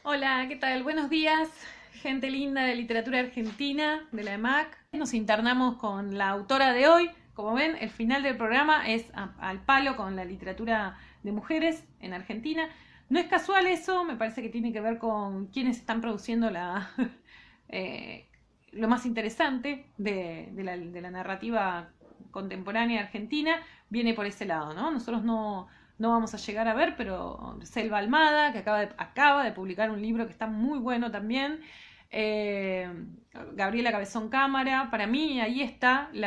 Hola, ¿qué tal? Buenos días, gente linda de literatura argentina, de la EMAC. Nos internamos con la autora de hoy. Como ven, el final del programa es al palo con la literatura de mujeres en Argentina. No es casual eso, me parece que tiene que ver con quienes están produciendo eh, lo más interesante de la narrativa contemporánea argentina. Viene por ese lado, ¿no? Nosotros no vamos a llegar a ver, pero Selva Almada, que acaba de publicar un libro que está muy bueno también. Eh, Gabriela Cabezón Cámara, para mí ahí está el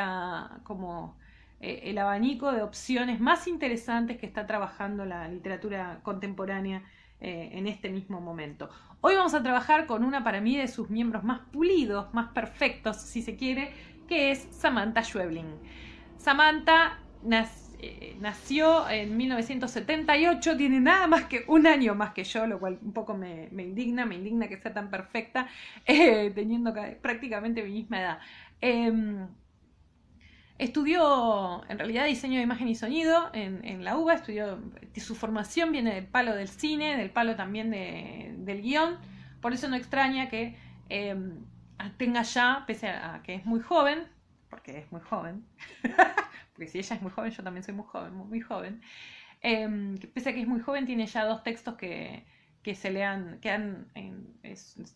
abanico de opciones más interesantes que está trabajando la literatura contemporánea en este mismo momento. Hoy vamos a trabajar con una para mí de sus miembros más pulidos, más perfectos, si se quiere, que es Samantha Schweblin. Samantha nació en 1978, tiene nada más que un año más que yo, lo cual un poco me indigna que sea tan perfecta, teniendo prácticamente mi misma edad. Eh, Estudió en realidad diseño de imagen y sonido en la UBA, su formación viene del palo del cine, del palo también del guión, por eso no extraña que eh, tenga ya, pese a que es muy joven, porque es muy joven, porque si ella es muy joven, yo también soy muy joven, muy joven. Pese a que es muy joven, tiene ya dos textos que han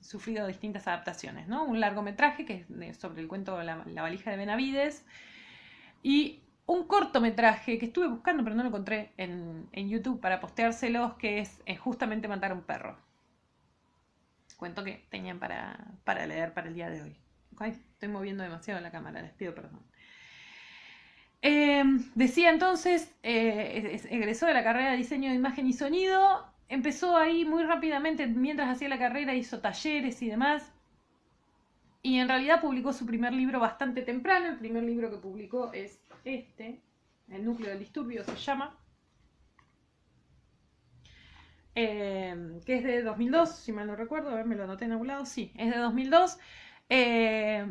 sufrido distintas adaptaciones, ¿no? Un largometraje que es sobre el cuento La valija de Benavides y un cortometraje que estuve buscando pero no lo encontré en YouTube para posteárselos, que es justamente Matar a un perro. Cuento que tenían para leer para el día de hoy. Ay, estoy moviendo demasiado la cámara, les pido perdón. Decía entonces, egresó de la carrera de diseño de imagen y sonido, empezó ahí muy rápidamente, mientras hacía la carrera hizo talleres y demás, y en realidad publicó su primer libro bastante temprano. El primer libro que publicó es El núcleo del disturbio se llama, que es de 2002, si mal no recuerdo, a ver, me lo anoté en algún lado, sí, es de 2002. Eh,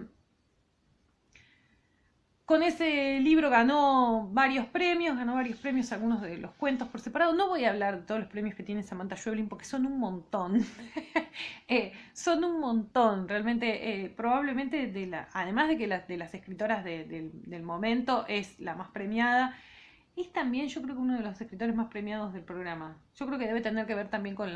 Con ese libro ganó varios premios, algunos de los cuentos por separado. No voy a hablar de todos los premios que tiene Samantha Schweblin porque son un montón. Son un montón, realmente. Probablemente, además de que de las escritoras del momento es la más premiada, es también yo creo que uno de los escritores más premiados del programa. Yo creo que debe tener que ver también con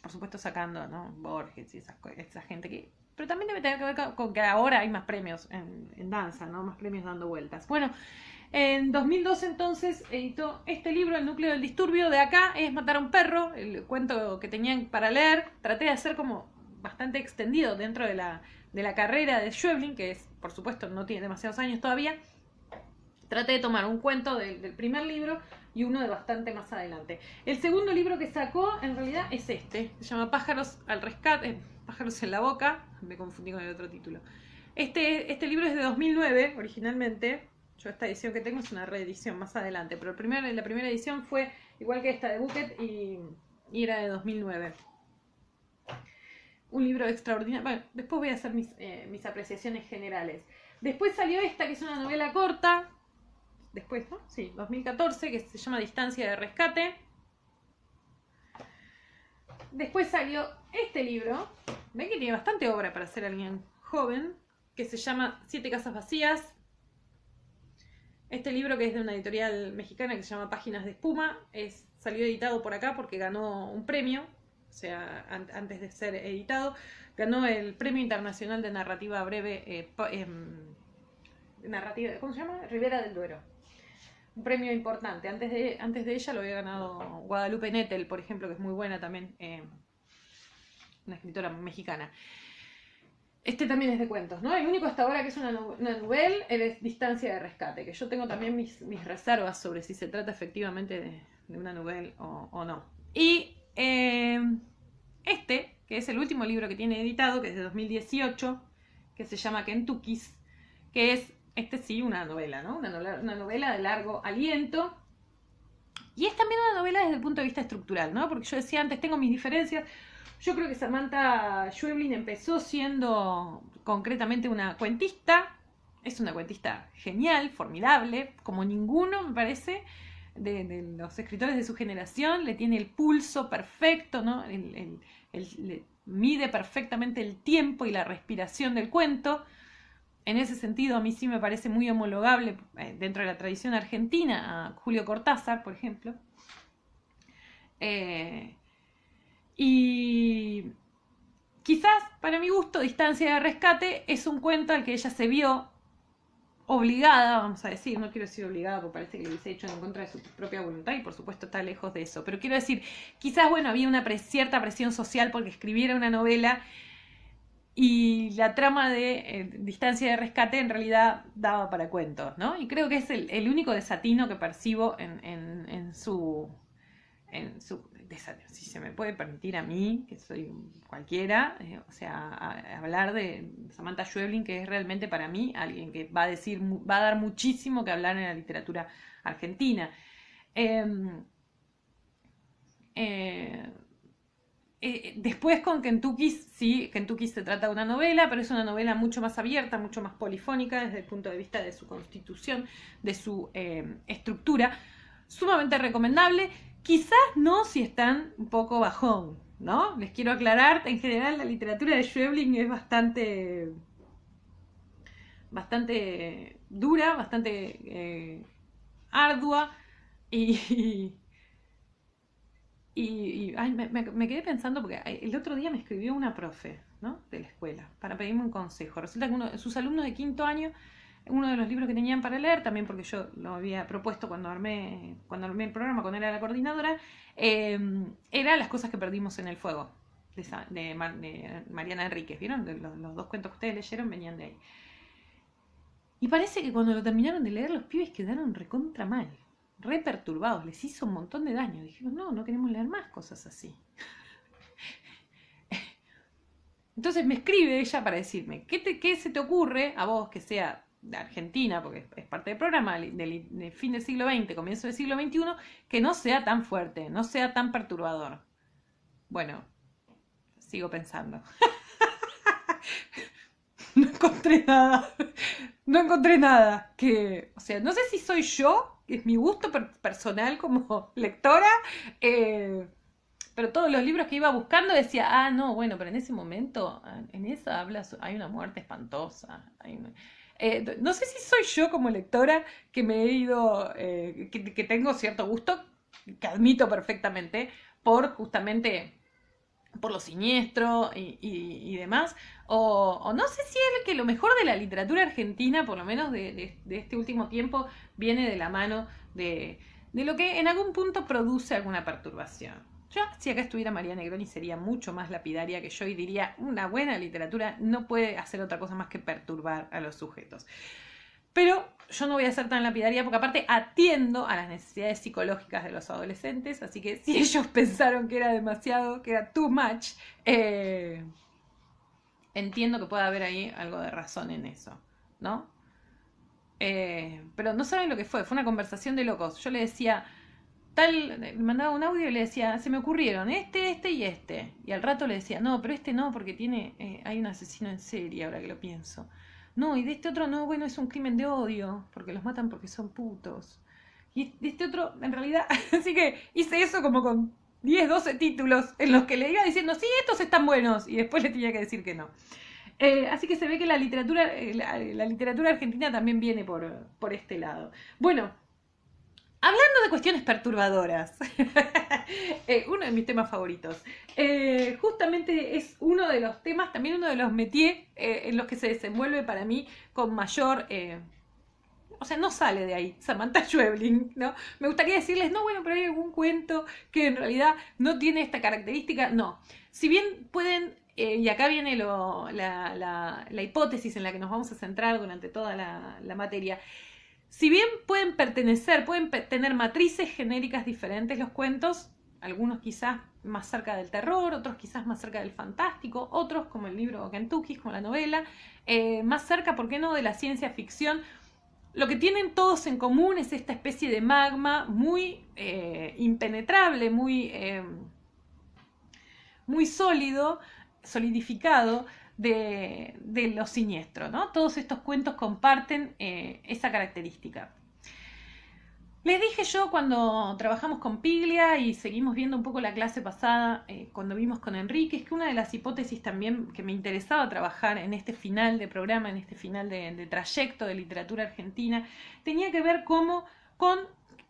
por supuesto sacando, ¿no? Borges y esa gente que pero también debe tener que ver con que ahora hay más premios en danza, ¿no? Más premios dando vueltas. Bueno, en 2012 entonces editó este libro, El núcleo del disturbio. De acá es Matar a un perro, el cuento que tenían para leer. Traté de hacer como bastante extendido dentro de la carrera de Schweblin, que es, por supuesto, no tiene demasiados años todavía. Traté de tomar un cuento del primer libro y uno de bastante más adelante. El segundo libro que sacó en realidad es se llama Pájaros al rescate, Pájaros en la boca, me confundí con el otro título. Este libro es de 2009 originalmente. Yo esta edición que tengo es una reedición más adelante, pero la primera edición fue igual que esta de Bucket y era de 2009. Un libro extraordinario. Bueno, después voy a hacer mis apreciaciones generales. Después salió esta, que es una novela corta, después, ¿no? Sí, 2014, que se llama Distancia de Rescate. Después salió este libro, ven que tiene bastante obra para ser alguien joven, que se llama Siete casas vacías. Este libro, que es de una editorial mexicana que se llama Páginas de Espuma, salió editado por acá porque ganó un premio, o sea, antes de ser editado, ganó el Premio Internacional de Narrativa Breve, ¿cómo se llama? Ribera del Duero. Un premio importante. Antes de ella lo había ganado Guadalupe Nettel, por ejemplo, que es muy buena también, una escritora mexicana. Este también es de cuentos, ¿no? El único hasta ahora que es una novela es Distancia de Rescate, que yo tengo también mis reservas sobre si se trata efectivamente de una novela o no. Y que es el último libro que tiene editado, que es de 2018, que se llama Kentucky's, que es, sí, una novela, ¿no? Una novela de largo aliento. Y es también una novela desde el punto de vista estructural, ¿no? Porque yo decía antes, tengo mis diferencias. Yo creo que Samantha Schweblin empezó siendo concretamente una cuentista. Es una cuentista genial, formidable, como ninguno, me parece. de los escritores de su generación, le tiene el pulso perfecto, ¿no? Mide perfectamente el tiempo y la respiración del cuento. En ese sentido, a mí sí me parece muy homologable dentro de la tradición argentina a Julio Cortázar, por ejemplo. Y quizás, para mi gusto, Distancia de Rescate es un cuento al que ella se vio obligada, vamos a decir, no quiero decir obligada porque parece que lo hubiese hecho en contra de su propia voluntad y por supuesto está lejos de eso, pero quiero decir, quizás, bueno, había una cierta presión social porque escribiera una novela y la trama de Distancia de Rescate en realidad daba para cuentos, ¿no? Y creo que es el único desatino que percibo en su si se me puede permitir a mí, que soy cualquiera, o sea, hablar de Samantha Schweblin, que es realmente para mí alguien que va a dar muchísimo que hablar en la literatura argentina. Después con Kentucky, sí, Kentucky se trata de una novela, pero es una novela mucho más abierta, mucho más polifónica desde el punto de vista de su constitución, de su estructura, sumamente recomendable. Quizás no si están un poco bajón, ¿no? Les quiero aclarar, en general la literatura de Schweblin es bastante dura, bastante ardua y ay, me quedé pensando porque el otro día me escribió una profe, ¿no? De la escuela para pedirme un consejo. Resulta que uno de sus alumnos de quinto año, uno de los libros que tenían para leer, también porque yo lo había propuesto cuando armé el programa, cuando era la coordinadora, era Las cosas que perdimos en el fuego, de Mariana Enríquez. ¿Vieron? Los dos cuentos que ustedes leyeron venían de ahí. Y parece que cuando lo terminaron de leer, los pibes quedaron recontra mal, re perturbados, les hizo un montón de daño. Dijeron, no queremos leer más cosas así. Entonces me escribe ella para decirme, ¿qué se te ocurre a vos que sea de Argentina, porque es parte del programa, del fin del siglo XX, comienzo del siglo XXI, que no sea tan fuerte, no sea tan perturbador? Bueno, sigo pensando. No encontré nada. No encontré nada. O sea, no sé si soy yo, es mi gusto personal como lectora, pero todos los libros que iba buscando decía, no, bueno, pero en ese momento, en esa hay una muerte espantosa. No sé si soy yo como lectora que me he ido, que tengo cierto gusto, que admito perfectamente, justamente por lo siniestro y demás, o no sé si es que lo mejor de la literatura argentina, por lo menos de este último tiempo, viene de la mano de lo que en algún punto produce alguna perturbación. Yo, si acá estuviera María Negroni, sería mucho más lapidaria que yo y diría, una buena literatura no puede hacer otra cosa más que perturbar a los sujetos. Pero yo no voy a ser tan lapidaria porque aparte atiendo a las necesidades psicológicas de los adolescentes, así que si ellos pensaron que era demasiado, que era too much, entiendo que pueda haber ahí algo de razón en eso, ¿no? Pero no saben lo que fue una conversación de locos. Yo le decía, me mandaba un audio y le decía, se me ocurrieron este y este. Y al rato le decía, no, pero este no, porque hay un asesino en serie, ahora que lo pienso. No, y de este otro no, bueno, es un crimen de odio, porque los matan porque son putos. Y de este otro, en realidad, así que hice eso como con 10, 12 títulos en los que le iba diciendo, sí, estos están buenos, y después le tenía que decir que no. Así que se ve que la literatura argentina también viene por este lado. Bueno, hablando de cuestiones perturbadoras, uno de mis temas favoritos, justamente es uno de los temas, también uno de los métiers en los que se desenvuelve para mí con mayor... o sea, no sale de ahí Samantha Schweblin, ¿no? Me gustaría decirles, no, bueno, pero hay algún cuento que en realidad no tiene esta característica. No. Si bien pueden, y acá viene la hipótesis en la que nos vamos a centrar durante toda la materia, si bien pueden tener matrices genéricas diferentes los cuentos, algunos quizás más cerca del terror, otros quizás más cerca del fantástico, otros como el libro Kentucky, como la novela, más cerca, ¿por qué no?, de la ciencia ficción. Lo que tienen todos en común es esta especie de magma muy impenetrable, muy sólido, solidificado de lo siniestro, ¿no? Todos estos cuentos comparten esa característica. Les dije yo cuando trabajamos con Piglia y seguimos viendo un poco la clase pasada, cuando vimos con Enrique, es que una de las hipótesis también que me interesaba trabajar en este final de programa, en este final de trayecto de literatura argentina, tenía que ver cómo con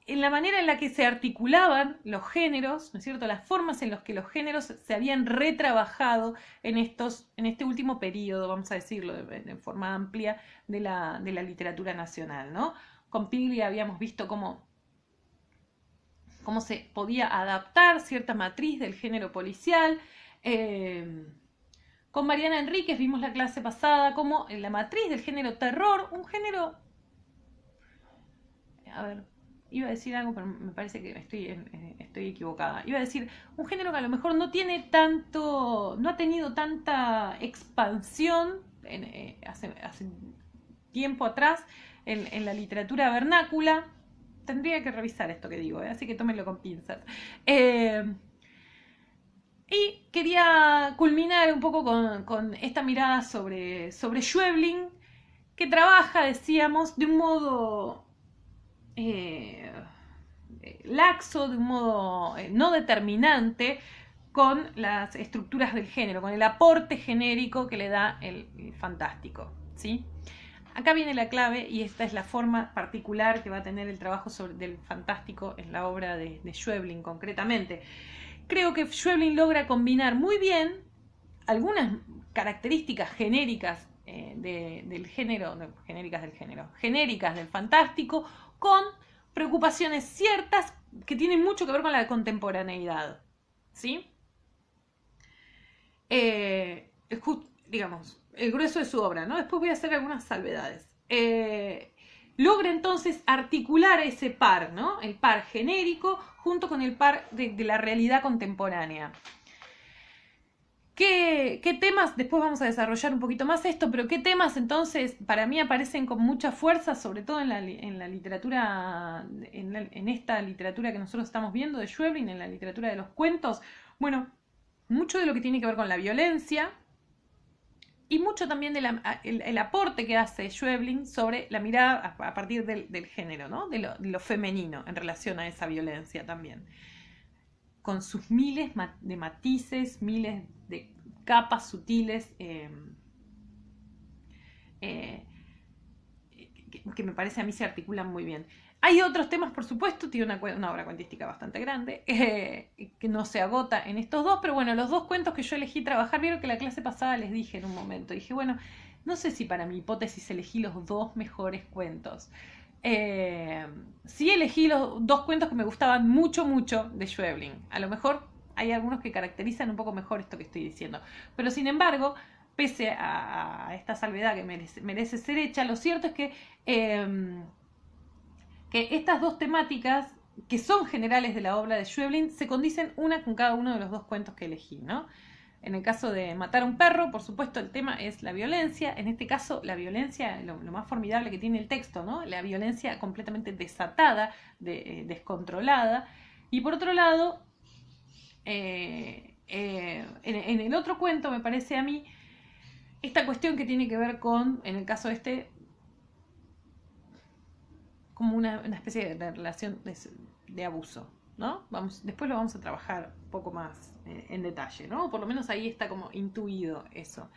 en la manera en la que se articulaban los géneros, ¿no es cierto? Las formas en las que los géneros se habían retrabajado en este último periodo, vamos a decirlo de forma amplia, de la literatura nacional, ¿no? Con Piglia habíamos visto cómo se podía adaptar cierta matriz del género policial. Con Mariana Enríquez vimos la clase pasada como en la matriz del género terror, un género... A ver, iba a decir algo, pero me parece que estoy equivocada. Iba a decir un género que a lo mejor no tiene tanto, no ha tenido tanta expansión hace tiempo atrás en la literatura vernácula. Tendría que revisar esto que digo, así que tómenlo con pinzas. Y quería culminar un poco con esta mirada sobre Schweblin, que trabaja, decíamos, de un modo laxo, de un modo no determinante, con las estructuras del género, con el aporte genérico que le da el fantástico, ¿sí? Acá viene la clave y esta es la forma particular que va a tener el trabajo del fantástico en la obra de Schweblin concretamente. Creo que Schweblin logra combinar muy bien algunas características genéricas del género, genéricas del fantástico, con preocupaciones ciertas que tienen mucho que ver con la contemporaneidad, ¿sí? Digamos, el grueso de su obra, ¿no? Después voy a hacer algunas salvedades. Logra entonces articular ese par, ¿no? El par genérico junto con el par de la realidad contemporánea. ¿Qué temas? Después vamos a desarrollar un poquito más esto, pero ¿qué temas entonces para mí aparecen con mucha fuerza, sobre todo en la literatura, en esta literatura que nosotros estamos viendo de Schweblin, en la literatura de los cuentos? Bueno, mucho de lo que tiene que ver con la violencia y mucho también del aporte que hace Schweblin sobre la mirada a partir del género, ¿no? De lo femenino en relación a esa violencia también, con sus miles de matices, miles de capas sutiles que me parece a mí se articulan muy bien. Hay otros temas, por supuesto, tiene una obra cuentística bastante grande, que no se agota en estos dos, pero bueno, los dos cuentos que yo elegí trabajar, vieron que la clase pasada les dije en un momento, dije, bueno, no sé si para mi hipótesis elegí los dos mejores cuentos. Sí elegí los dos cuentos que me gustaban mucho, mucho de Schweblin. A lo mejor hay algunos que caracterizan un poco mejor esto que estoy diciendo. Pero sin embargo, pese a esta salvedad que merece ser hecha, lo cierto es que estas dos temáticas, que son generales de la obra de Schweblin, se condicen una con cada uno de los dos cuentos que elegí, ¿no? En el caso de Matar a un perro, por supuesto, el tema es la violencia. En este caso, la violencia, lo más formidable que tiene el texto, ¿no? La violencia completamente desatada, descontrolada. Y por otro lado, en el otro cuento, me parece a mí, esta cuestión que tiene que ver con, en el caso como una especie de relación de abuso, ¿no? Después lo vamos a trabajar un poco más en detalle, ¿no? Por lo menos ahí está como intuido eso.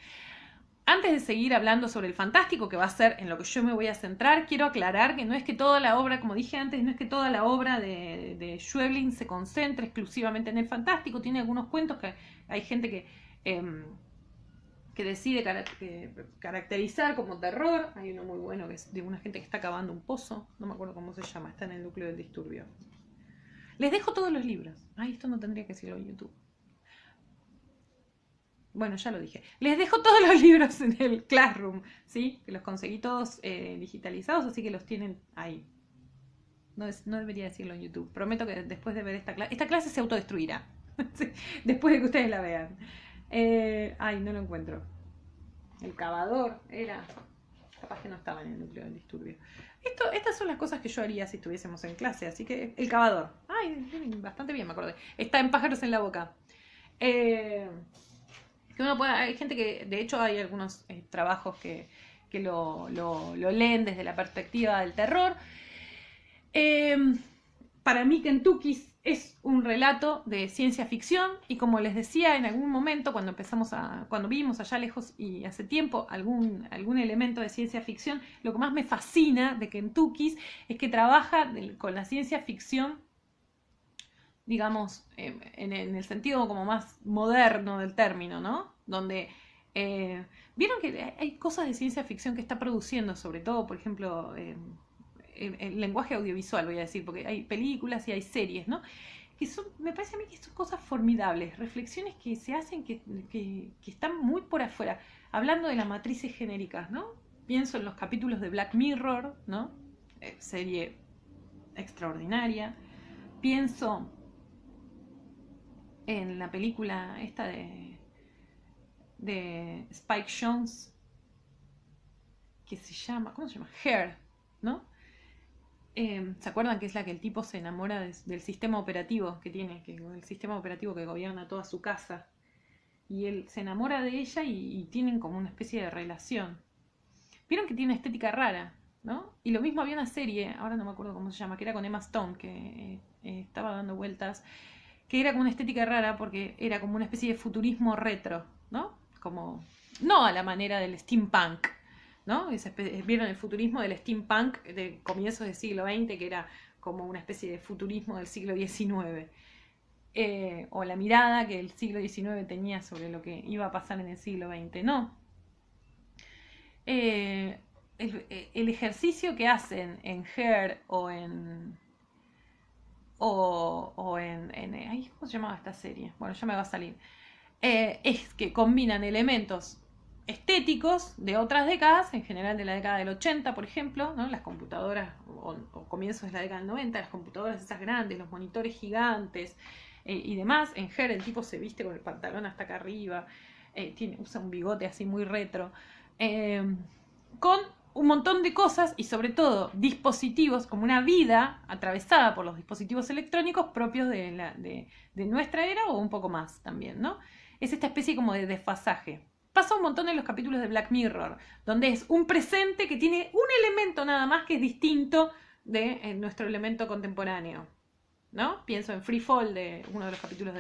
Antes de seguir hablando sobre el fantástico, que va a ser en lo que yo me voy a centrar, quiero aclarar que no es que toda la obra, como dije antes, no es que toda la obra de Schweblin se concentre exclusivamente en el fantástico. Tiene algunos cuentos que hay gente que decide caracterizar como terror. Hay uno muy bueno que es de una gente que está cavando un pozo, no me acuerdo cómo se llama, está en el núcleo del disturbio. Les dejo todos los libros. Ay, esto no tendría que decirlo en YouTube. Bueno, ya lo dije. Les dejo todos los libros en el Classroom, ¿sí? Que los conseguí todos digitalizados, así que los tienen ahí. No debería decirlo en YouTube. Prometo que después de ver esta clase se autodestruirá. Después de que ustedes la vean. Ay, no lo encuentro. El cavador era... Capaz que no estaba en el núcleo del disturbio. Estas son las cosas que yo haría si estuviésemos en clase, así que el cavador. Ay, bastante bien me acordé. Está en Pájaros en la boca. Que hay gente que, de hecho hay algunos trabajos que lo leen desde la perspectiva del terror. Para mí Kentucky es un relato de ciencia ficción y como les decía en algún momento cuando vimos allá lejos y hace tiempo algún elemento de ciencia ficción, lo que más me fascina de Kentucky es que trabaja con la ciencia ficción, digamos, en el sentido como más moderno del término, ¿no? Donde vieron que hay cosas de ciencia ficción que está produciendo, sobre todo, por ejemplo, el lenguaje audiovisual, voy a decir, porque hay películas y hay series, ¿no? Que son, me parece a mí que son cosas formidables, reflexiones que se hacen que están muy por afuera. Hablando de las matrices genéricas, ¿no? Pienso en los capítulos de Black Mirror, ¿no? Serie extraordinaria. Pienso en la película esta de Spike Jonze, que se llama, ¿cómo se llama? Hair, ¿no? ¿Se acuerdan que es la que el tipo se enamora del sistema operativo que tiene, el sistema operativo que gobierna toda su casa? Y él se enamora de ella y tienen como una especie de relación. Vieron que tiene una estética rara, ¿no? Y lo mismo había una serie, ahora no me acuerdo cómo se llama, que era con Emma Stone, que estaba dando vueltas, que era como una estética rara porque era como una especie de futurismo retro, ¿no? Como, no a la manera del steampunk, ¿no? Vieron el futurismo del steampunk de comienzos del siglo XX, que era como una especie de futurismo del siglo XIX. O la mirada que el siglo XIX tenía sobre lo que iba a pasar en el siglo XX. No. El ejercicio que hacen en Her o en ay, ¿cómo se llamaba esta serie? Bueno, ya me va a salir. Es que combinan elementos estéticos de otras décadas, en general de la década del 80, por ejemplo, ¿no? Las computadoras, o comienzos de la década del 90, las computadoras esas grandes, los monitores gigantes y demás. En Her el tipo se viste con el pantalón hasta acá arriba, usa un bigote así muy retro, con un montón de cosas y sobre todo dispositivos, como una vida atravesada por los dispositivos electrónicos propios de nuestra era o un poco más también, ¿no? Es esta especie como de desfasaje. Pasa un montón en los capítulos de Black Mirror, donde es un presente que tiene un elemento nada más que es distinto de nuestro elemento contemporáneo, ¿no? Pienso en Free Fall, de uno de los capítulos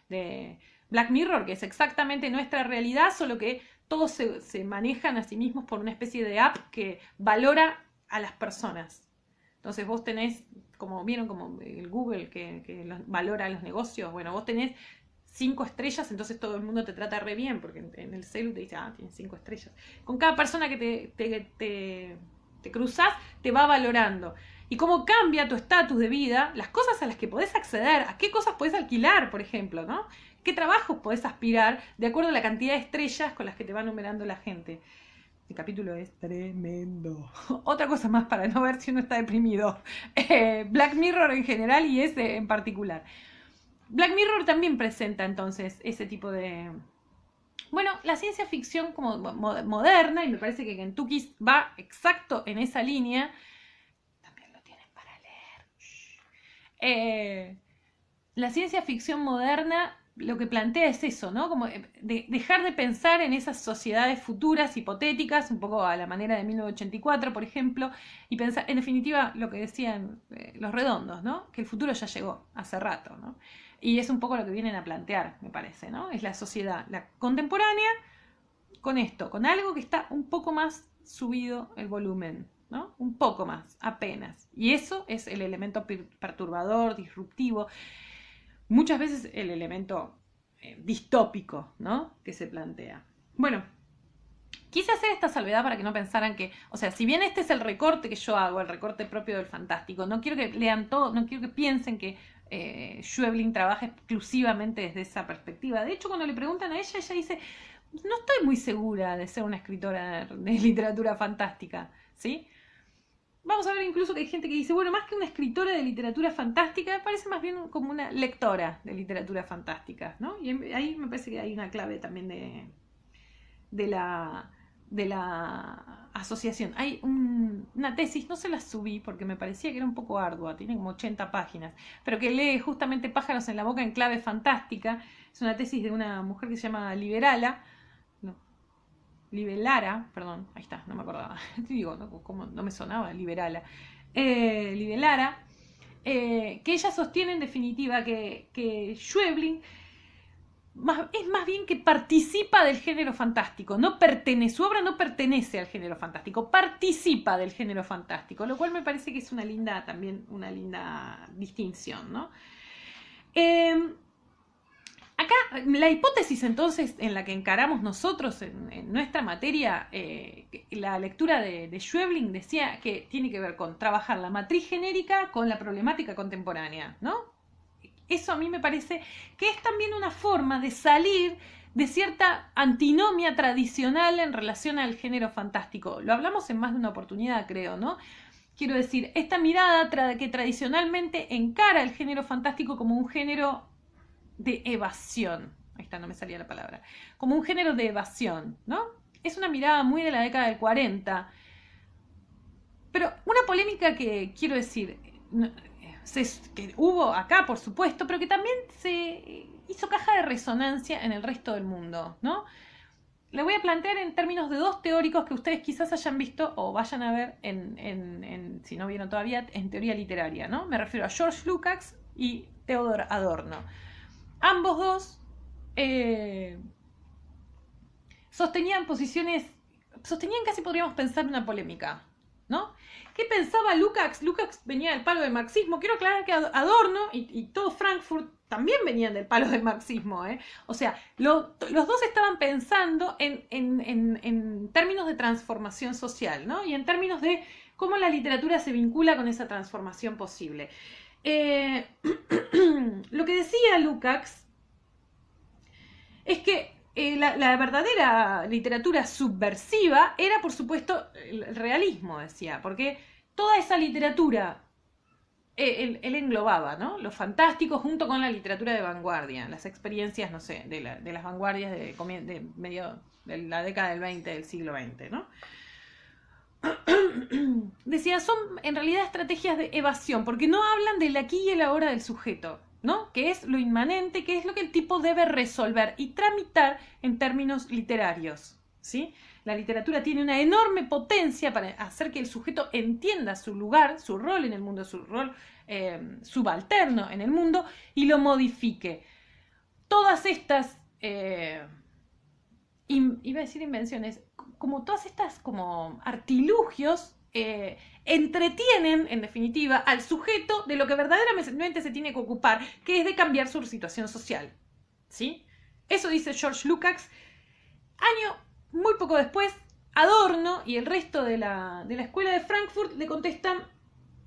de Black Mirror, que es exactamente nuestra realidad, solo que todos se manejan a sí mismos por una especie de app que valora a las personas. Entonces vos tenés, como vieron como el Google que valora los negocios, bueno, vos tenés 5 estrellas, entonces todo el mundo te trata re bien, porque en el celu te dice, tienes 5 estrellas. Con cada persona que te cruzas, te va valorando. Y cómo cambia tu estatus de vida, las cosas a las que podés acceder, a qué cosas podés alquilar, por ejemplo, ¿no? ¿Qué trabajos podés aspirar de acuerdo a la cantidad de estrellas con las que te va numerando la gente? El capítulo es tremendo. Otra cosa más para no ver si uno está deprimido. Black Mirror en general y ese en particular. Black Mirror también presenta entonces ese tipo de... Bueno, la ciencia ficción como moderna, y me parece que Kentucky va exacto en esa línea. También lo tienen para leer. La ciencia ficción moderna lo que plantea es eso, ¿no? Como dejar de pensar en esas sociedades futuras, hipotéticas, un poco a la manera de 1984, por ejemplo, y pensar, en definitiva, lo que decían los redondos, ¿no? Que el futuro ya llegó hace rato, ¿no? Y es un poco lo que vienen a plantear, me parece, ¿no? Es la sociedad, la contemporánea, con esto, con algo que está un poco más subido el volumen, ¿no? Un poco más, apenas. Y eso es el elemento perturbador, disruptivo, muchas veces el elemento distópico, ¿no? Que se plantea. Bueno, quise hacer esta salvedad para que no pensaran que, o sea, si bien este es el recorte que yo hago, el recorte propio del fantástico, no quiero que lean todo, no quiero que piensen que Schweblin trabaja exclusivamente desde esa perspectiva. De hecho, cuando le preguntan a ella dice, no estoy muy segura de ser una escritora de literatura fantástica, ¿sí? Vamos a ver incluso que hay gente que dice, bueno, más que una escritora de literatura fantástica, parece más bien como una lectora de literatura fantástica, ¿no? Y ahí me parece que hay una clave también de la asociación. Hay una tesis, no se la subí porque me parecía que era un poco ardua, tiene como 80 páginas, pero que lee justamente Pájaros en la boca en clave fantástica. Es una tesis de una mujer que se llama Libelara, perdón, ahí está, no me acordaba. Digo, no me sonaba Liberala. Libelara, que ella sostiene en definitiva que Schweblin es más bien que participa del género fantástico, su obra no pertenece al género fantástico, participa del género fantástico, lo cual me parece que es también una linda distinción, ¿no? Acá la hipótesis entonces en la que encaramos nosotros en nuestra materia, la lectura de Schweblin decía que tiene que ver con trabajar la matriz genérica con la problemática contemporánea, ¿no? Eso a mí me parece que es también una forma de salir de cierta antinomia tradicional en relación al género fantástico. Lo hablamos en más de una oportunidad, creo, ¿no? Quiero decir, esta mirada que tradicionalmente encara el género fantástico como un género de evasión. Ahí está, no me salía la palabra. Como un género de evasión, ¿no? Es una mirada muy de la década del 40. Pero una polémica que, quiero decir, que hubo acá, por supuesto, pero que también se hizo caja de resonancia en el resto del mundo, ¿no? Le voy a plantear en términos de dos teóricos que ustedes quizás hayan visto o vayan a ver si no vieron todavía, en teoría literaria, ¿no? Me refiero a George Lukács y Theodor Adorno. Ambos dos sostenían casi podríamos pensar una polémica, ¿no? ¿Qué pensaba Lukács? Lukács venía del palo del marxismo. Quiero aclarar que Adorno y todo Frankfurt también venían del palo del marxismo, ¿eh? O sea, los dos estaban pensando en términos de transformación social, ¿no? Y en términos de cómo la literatura se vincula con esa transformación posible. Lo que decía Lukács es que la verdadera literatura subversiva era, por supuesto, el realismo, decía, porque toda esa literatura él englobaba, ¿no? Lo fantástico junto con la literatura de vanguardia, las experiencias, no sé, de las vanguardias de medio de la década del 20, del siglo XX, ¿no? Decía, son en realidad estrategias de evasión, porque no hablan del aquí y el ahora del sujeto, ¿no? Que es lo inmanente, que es lo que el tipo debe resolver y tramitar en términos literarios, ¿sí? La literatura tiene una enorme potencia para hacer que el sujeto entienda su lugar, su rol en el mundo, su rol subalterno en el mundo y lo modifique. Todas estas, iba a decir invenciones, como todas estas como artilugios entretienen, en definitiva, al sujeto de lo que verdaderamente se tiene que ocupar, que es de cambiar su situación social, ¿sí? Eso dice George Lukács. Año muy poco después, Adorno y el resto de la escuela de Frankfurt le contestan,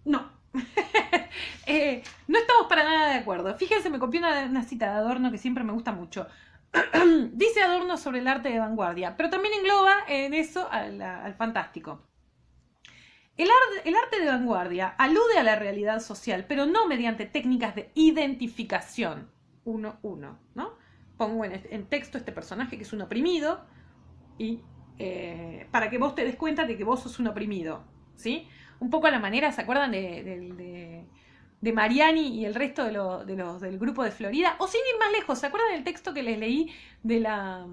no. No estamos para nada de acuerdo. Fíjense, me copié una cita de Adorno que siempre me gusta mucho. Dice Adorno sobre el arte de vanguardia, pero también engloba en eso al fantástico. El arte de vanguardia alude a la realidad social, pero no mediante técnicas de identificación. Uno, ¿no? Pongo en texto este personaje que es un oprimido y para que vos te des cuenta de que vos sos un oprimido, ¿sí? Un poco a la manera, ¿se acuerdan de Mariani y el resto del grupo de Florida? O sin ir más lejos, ¿se acuerdan del texto que les leí de la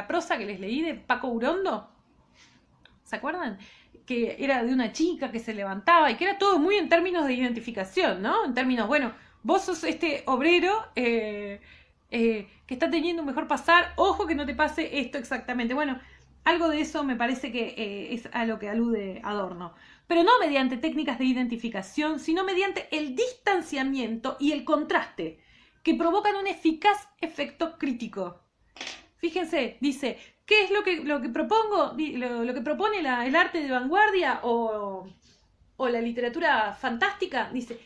prosa que les leí de Paco Urondo? ¿Se acuerdan? Que era de una chica que se levantaba y que era todo muy en términos de identificación, ¿no? En términos, bueno, vos sos este obrero que está teniendo un mejor pasar, ojo que no te pase esto exactamente. Bueno, algo de eso me parece que es a lo que alude Adorno. Pero no mediante técnicas de identificación, sino mediante el distanciamiento y el contraste, que provocan un eficaz efecto crítico. Fíjense, dice, ¿qué es lo que propongo? Lo que propone el arte de vanguardia o la literatura fantástica, dice,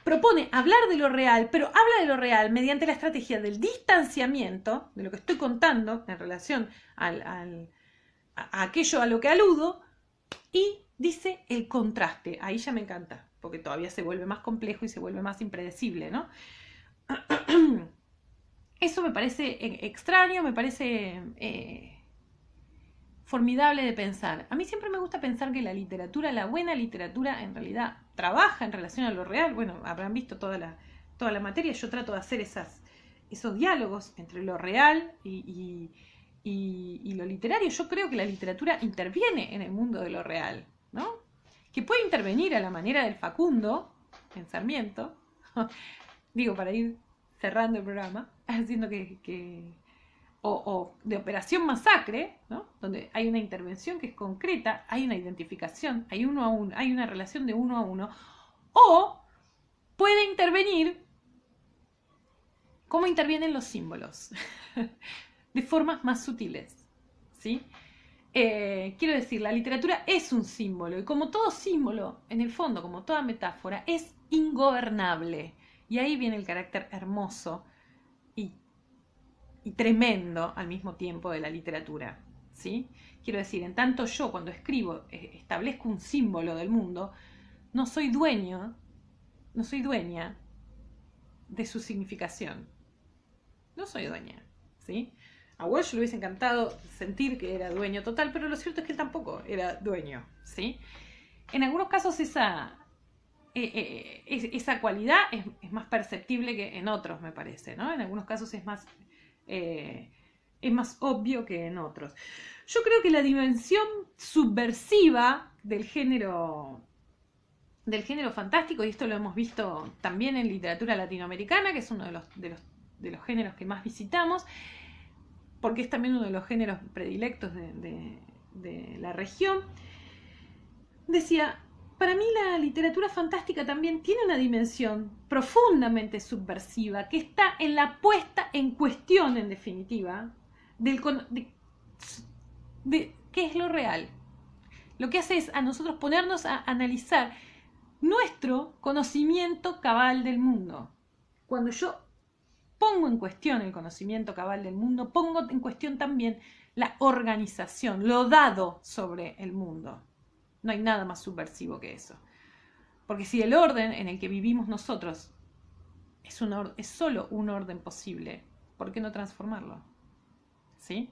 propone hablar de lo real, pero habla de lo real mediante la estrategia del distanciamiento, de lo que estoy contando en relación a aquello a lo que aludo, y dice el contraste. Ahí ya me encanta, porque todavía se vuelve más complejo y se vuelve más impredecible, ¿no? Eso me parece extraño, me parece formidable de pensar. A mí siempre me gusta pensar que la literatura, la buena literatura, en realidad trabaja en relación a lo real. Bueno, habrán visto toda la materia. Yo trato de hacer esos diálogos entre lo real y lo literario. Yo creo que la literatura interviene en el mundo de lo real, ¿no? que puede intervenir a la manera del Facundo en Sarmiento, digo, para ir cerrando el programa, haciendo o de Operación Masacre, ¿no? Donde hay una intervención que es concreta, hay una identificación, hay uno a uno, hay una relación de uno a uno, o puede intervenir como intervienen los símbolos, de formas más sutiles, ¿sí? Quiero decir, la literatura es un símbolo, y como todo símbolo, en el fondo, como toda metáfora, es ingobernable. Y ahí viene el carácter hermoso y tremendo al mismo tiempo de la literatura, ¿sí? Quiero decir, en tanto yo cuando escribo establezco un símbolo del mundo, no soy dueña de su significación. No soy dueña, ¿sí? A Walsh le hubiese encantado sentir que era dueño total, pero lo cierto es que él tampoco era dueño, ¿sí? En algunos casos esa cualidad es más perceptible que en otros, me parece, ¿no? En algunos casos es más obvio que en otros. Yo creo que la dimensión subversiva del género fantástico, y esto lo hemos visto también en literatura latinoamericana, que es uno de los géneros que más visitamos, porque es también uno de los géneros predilectos de la región, decía, para mí la literatura fantástica también tiene una dimensión profundamente subversiva, que está en la puesta en cuestión, en definitiva, de qué es lo real. Lo que hace es a nosotros ponernos a analizar nuestro conocimiento cabal del mundo. Cuando yo pongo en cuestión el conocimiento cabal del mundo, pongo en cuestión también la organización, lo dado sobre el mundo. No hay nada más subversivo que eso. Porque si el orden en el que vivimos nosotros es solo un orden posible, ¿por qué no transformarlo? ¿Sí?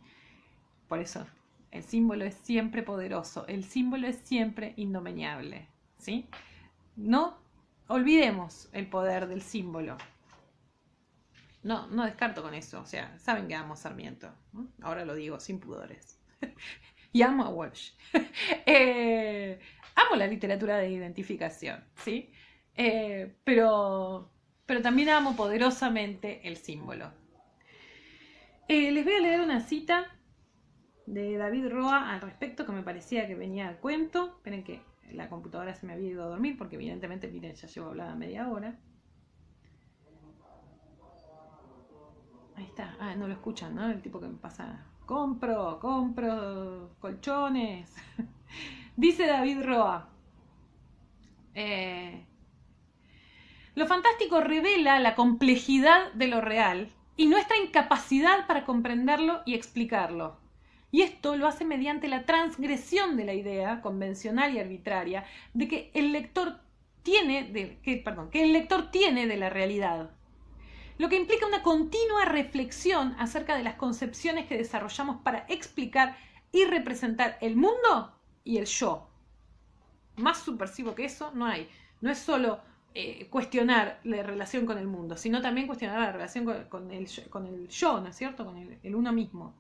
Por eso, el símbolo es siempre poderoso, el símbolo es siempre indomeñable, ¿sí? No olvidemos el poder del símbolo. No descarto con eso, o sea, saben que amo a Sarmiento, ¿no? Ahora lo digo sin pudores. Y amo a Walsh. Amo la literatura de identificación, ¿sí? Pero también amo poderosamente el símbolo. Les voy a leer una cita de David Roa al respecto que me parecía que venía al cuento. Esperen que la computadora se me había ido a dormir porque evidentemente, miren, ya llevo hablada media hora. Ahí está. Ah, no lo escuchan, ¿no? El tipo que me pasa, compro colchones. Dice David Roa, lo fantástico revela la complejidad de lo real y nuestra incapacidad para comprenderlo y explicarlo. Y esto lo hace mediante la transgresión de la idea convencional y arbitraria de que el lector tiene de la realidad, lo que implica una continua reflexión acerca de las concepciones que desarrollamos para explicar y representar el mundo y el yo. Más subversivo que eso no hay. No es solo cuestionar la relación con el mundo, sino también cuestionar la relación con el yo, ¿no es cierto? Con el uno mismo.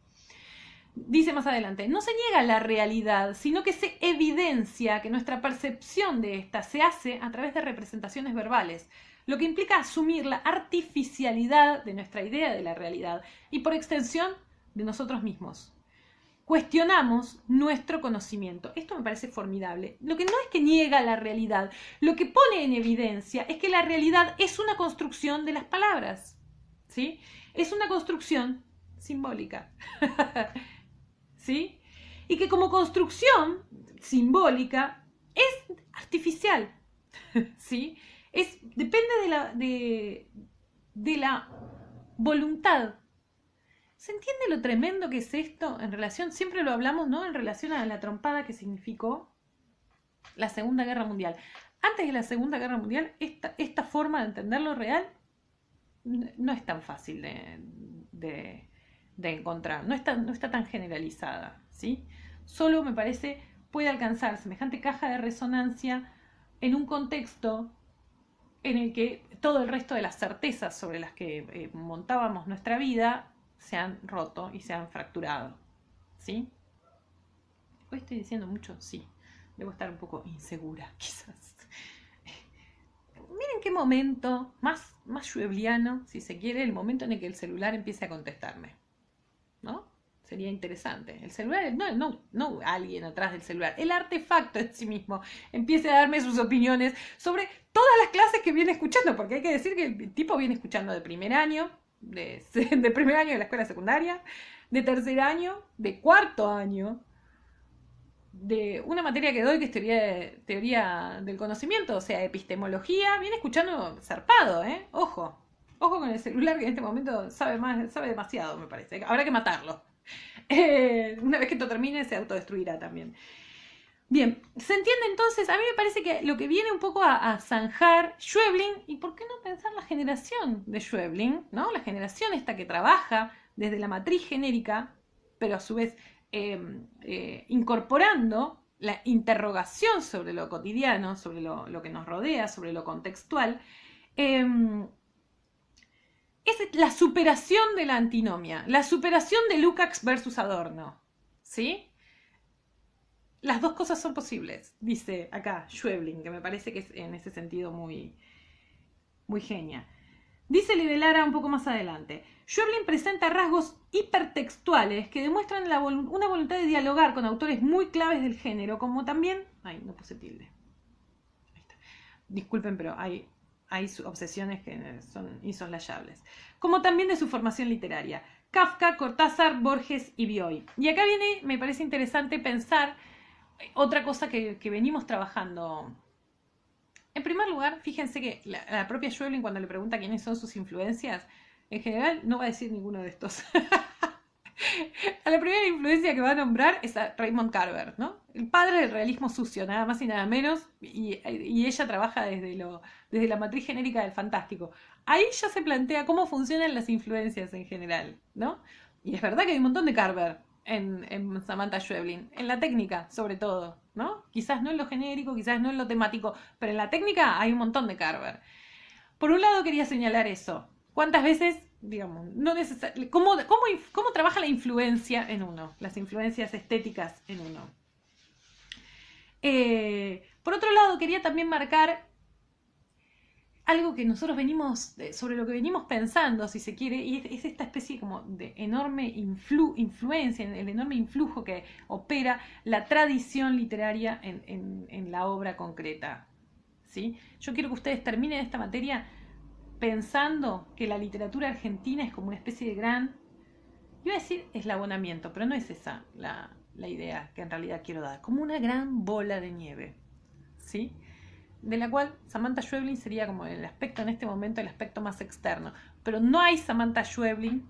Dice más adelante, no se niega la realidad, sino que se evidencia que nuestra percepción de esta se hace a través de representaciones verbales, lo que implica asumir la artificialidad de nuestra idea de la realidad y por extensión de nosotros mismos. Cuestionamos nuestro conocimiento. Esto me parece formidable. Lo que no es que niega la realidad, lo que pone en evidencia es que la realidad es una construcción de las palabras, ¿sí? Es una construcción simbólica. ¿Sí? Y que como construcción simbólica es artificial, ¿sí? Depende de la voluntad. ¿Se entiende lo tremendo que es esto en relación, siempre lo hablamos, ¿no? En relación a la trompada que significó la Segunda Guerra Mundial. Antes de la Segunda Guerra Mundial, esta forma de entender lo real no es tan fácil de encontrar, no está tan generalizada, ¿sí? Solo me parece puede alcanzar semejante caja de resonancia en un contexto en el que todo el resto de las certezas sobre las que montábamos nuestra vida se han roto y se han fracturado, ¿sí? Hoy estoy diciendo mucho sí. Debo estar un poco insegura, quizás. Miren qué momento, más schwebliano, si se quiere, el momento en el que el celular empiece a contestarme, ¿no? Sería interesante. El celular, no alguien atrás del celular, el artefacto en sí mismo empiece a darme sus opiniones sobre todas las clases que viene escuchando, porque hay que decir que el tipo viene escuchando de primer año, de primer año de la escuela secundaria, de tercer año, de cuarto año, de una materia que doy que es teoría del conocimiento, o sea, epistemología, viene escuchando zarpado, ¿eh? Ojo, ojo con el celular que en este momento sabe demasiado, me parece. Habrá que matarlo. Una vez que esto termine, se autodestruirá también. Bien, ¿se entiende entonces? A mí me parece que lo que viene un poco a zanjar Schweblin, y por qué no pensar la generación de Schweblin, ¿no? La generación esta que trabaja desde la matriz genérica, pero a su vez incorporando la interrogación sobre lo cotidiano, sobre lo que nos rodea, sobre lo contextual, eh, es la superación de la antinomia, la superación de Lukács versus Adorno, ¿sí? Las dos cosas son posibles, dice acá Schweblin, que me parece que es en ese sentido muy, muy genia. Dice Libelara un poco más adelante, Schweblin presenta rasgos hipertextuales que demuestran una voluntad de dialogar con autores muy claves del género, como también... Ay, no puse tilde. Ahí está. Disculpen, pero hay obsesiones que son insoslayables. Como también de su formación literaria. Kafka, Cortázar, Borges y Bioy. Y acá viene, me parece interesante pensar otra cosa que venimos trabajando. En primer lugar, fíjense que la propia Schweblin, cuando le pregunta quiénes son sus influencias, en general no va a decir ninguno de estos. A la primera influencia que va a nombrar es a Raymond Carver, ¿no? El padre del realismo sucio, nada más y nada menos, y ella trabaja desde la matriz genérica del fantástico. Ahí ya se plantea cómo funcionan las influencias en general, ¿no? Y es verdad que hay un montón de Carver en Samantha Schweblin, en la técnica sobre todo, ¿no? Quizás no en lo genérico, quizás no en lo temático, pero en la técnica hay un montón de Carver. Por un lado quería señalar eso. ¿Cuántas veces, digamos, no necesariamente, cómo trabaja la influencia en uno, las influencias estéticas en uno? Por otro lado, quería también marcar algo que nosotros sobre lo que venimos pensando, si se quiere, y es esta especie como de enorme influencia, el enorme influjo que opera la tradición literaria en la obra concreta. ¿Sí? Yo quiero que ustedes terminen esta materia pensando que la literatura argentina es como una especie de gran, iba a decir eslabonamiento, pero no es esa la idea que en realidad quiero dar, como una gran bola de nieve, ¿sí? De la cual Samantha Schweblin sería como el aspecto en este momento, el aspecto más externo, pero no hay Samantha Schweblin,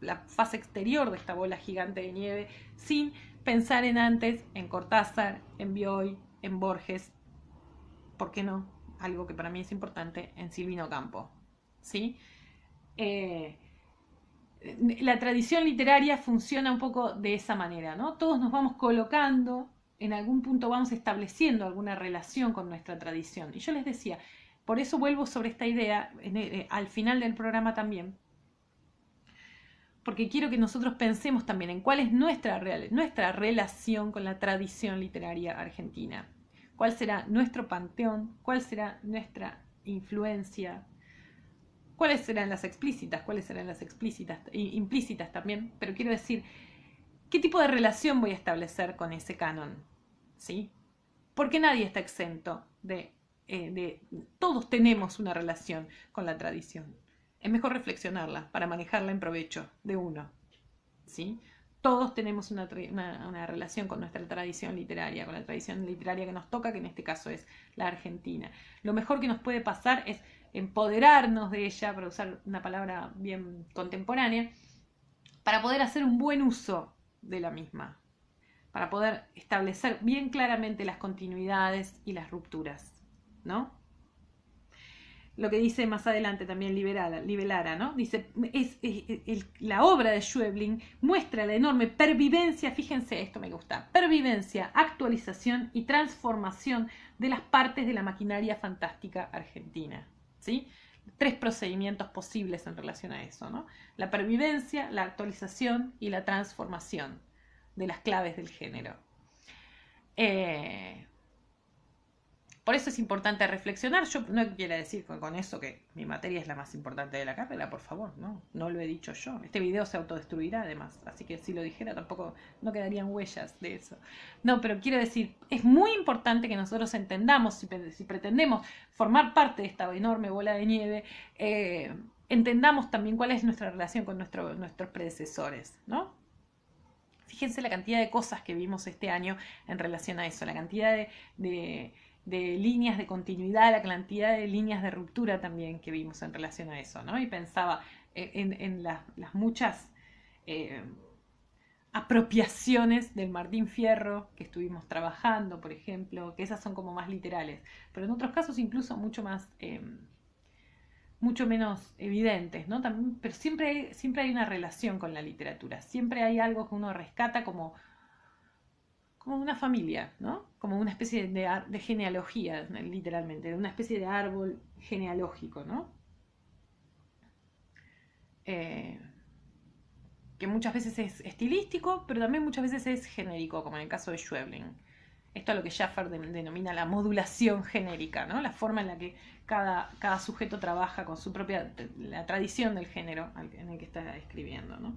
la fase exterior de esta bola gigante de nieve, sin pensar en Cortázar, en Bioy, en Borges, ¿por qué no? Algo que para mí es importante, en Silvino Campo, ¿sí? La tradición literaria funciona un poco de esa manera, ¿no? Todos nos vamos colocando, en algún punto vamos estableciendo alguna relación con nuestra tradición. Y yo les decía, por eso vuelvo sobre esta idea al final del programa también, porque quiero que nosotros pensemos también en cuál es nuestra relación con la tradición literaria argentina. ¿Cuál será nuestro panteón? ¿Cuál será nuestra influencia? ¿Cuáles serán las explícitas? ¿Cuáles serán las implícitas también? Pero quiero decir, ¿qué tipo de relación voy a establecer con ese canon? ¿Sí? Porque nadie está exento todos tenemos una relación con la tradición. Es mejor reflexionarla para manejarla en provecho de uno. ¿Sí? Todos tenemos una relación con nuestra tradición literaria, con la tradición literaria que nos toca, que en este caso es la argentina. Lo mejor que nos puede pasar es empoderarnos de ella, para usar una palabra bien contemporánea, para poder hacer un buen uso de la misma, para poder establecer bien claramente las continuidades y las rupturas, ¿no? Lo que dice más adelante también Libelara, ¿no? Dice, la obra de Schweblin muestra la enorme pervivencia, fíjense, esto me gusta, pervivencia, actualización y transformación de las partes de la maquinaria fantástica argentina, ¿sí? 3 procedimientos posibles en relación a eso, ¿no? La pervivencia, la actualización y la transformación de las claves del género. Eh, por eso es importante reflexionar. Yo no quiero decir con eso que mi materia es la más importante de la carrera, por favor, no, no lo he dicho yo. Este video se autodestruirá además, así que si lo dijera tampoco no quedarían huellas de eso. No, pero quiero decir, es muy importante que nosotros entendamos, si pretendemos formar parte de esta enorme bola de nieve, entendamos también cuál es nuestra relación con nuestros predecesores, ¿no? Fíjense la cantidad de cosas que vimos este año en relación a eso, la cantidad de líneas de continuidad, la cantidad de líneas de ruptura también que vimos en relación a eso, ¿no? Y pensaba en las muchas eh, apropiaciones del Martín Fierro que estuvimos trabajando, por ejemplo, que esas son como más literales, pero en otros casos incluso mucho menos evidentes, ¿no? También, pero siempre hay una relación con la literatura, siempre hay algo que uno rescata como una familia, ¿no? Como una especie de genealogía, literalmente, de una especie de árbol genealógico, ¿no? Eh, que muchas veces es estilístico, pero también muchas veces es genérico, como en el caso de Schweblin. Esto es lo que Schaffer denomina la modulación genérica, ¿no? La forma en la que cada sujeto trabaja con su propia, la tradición del género en el que está escribiendo, ¿no?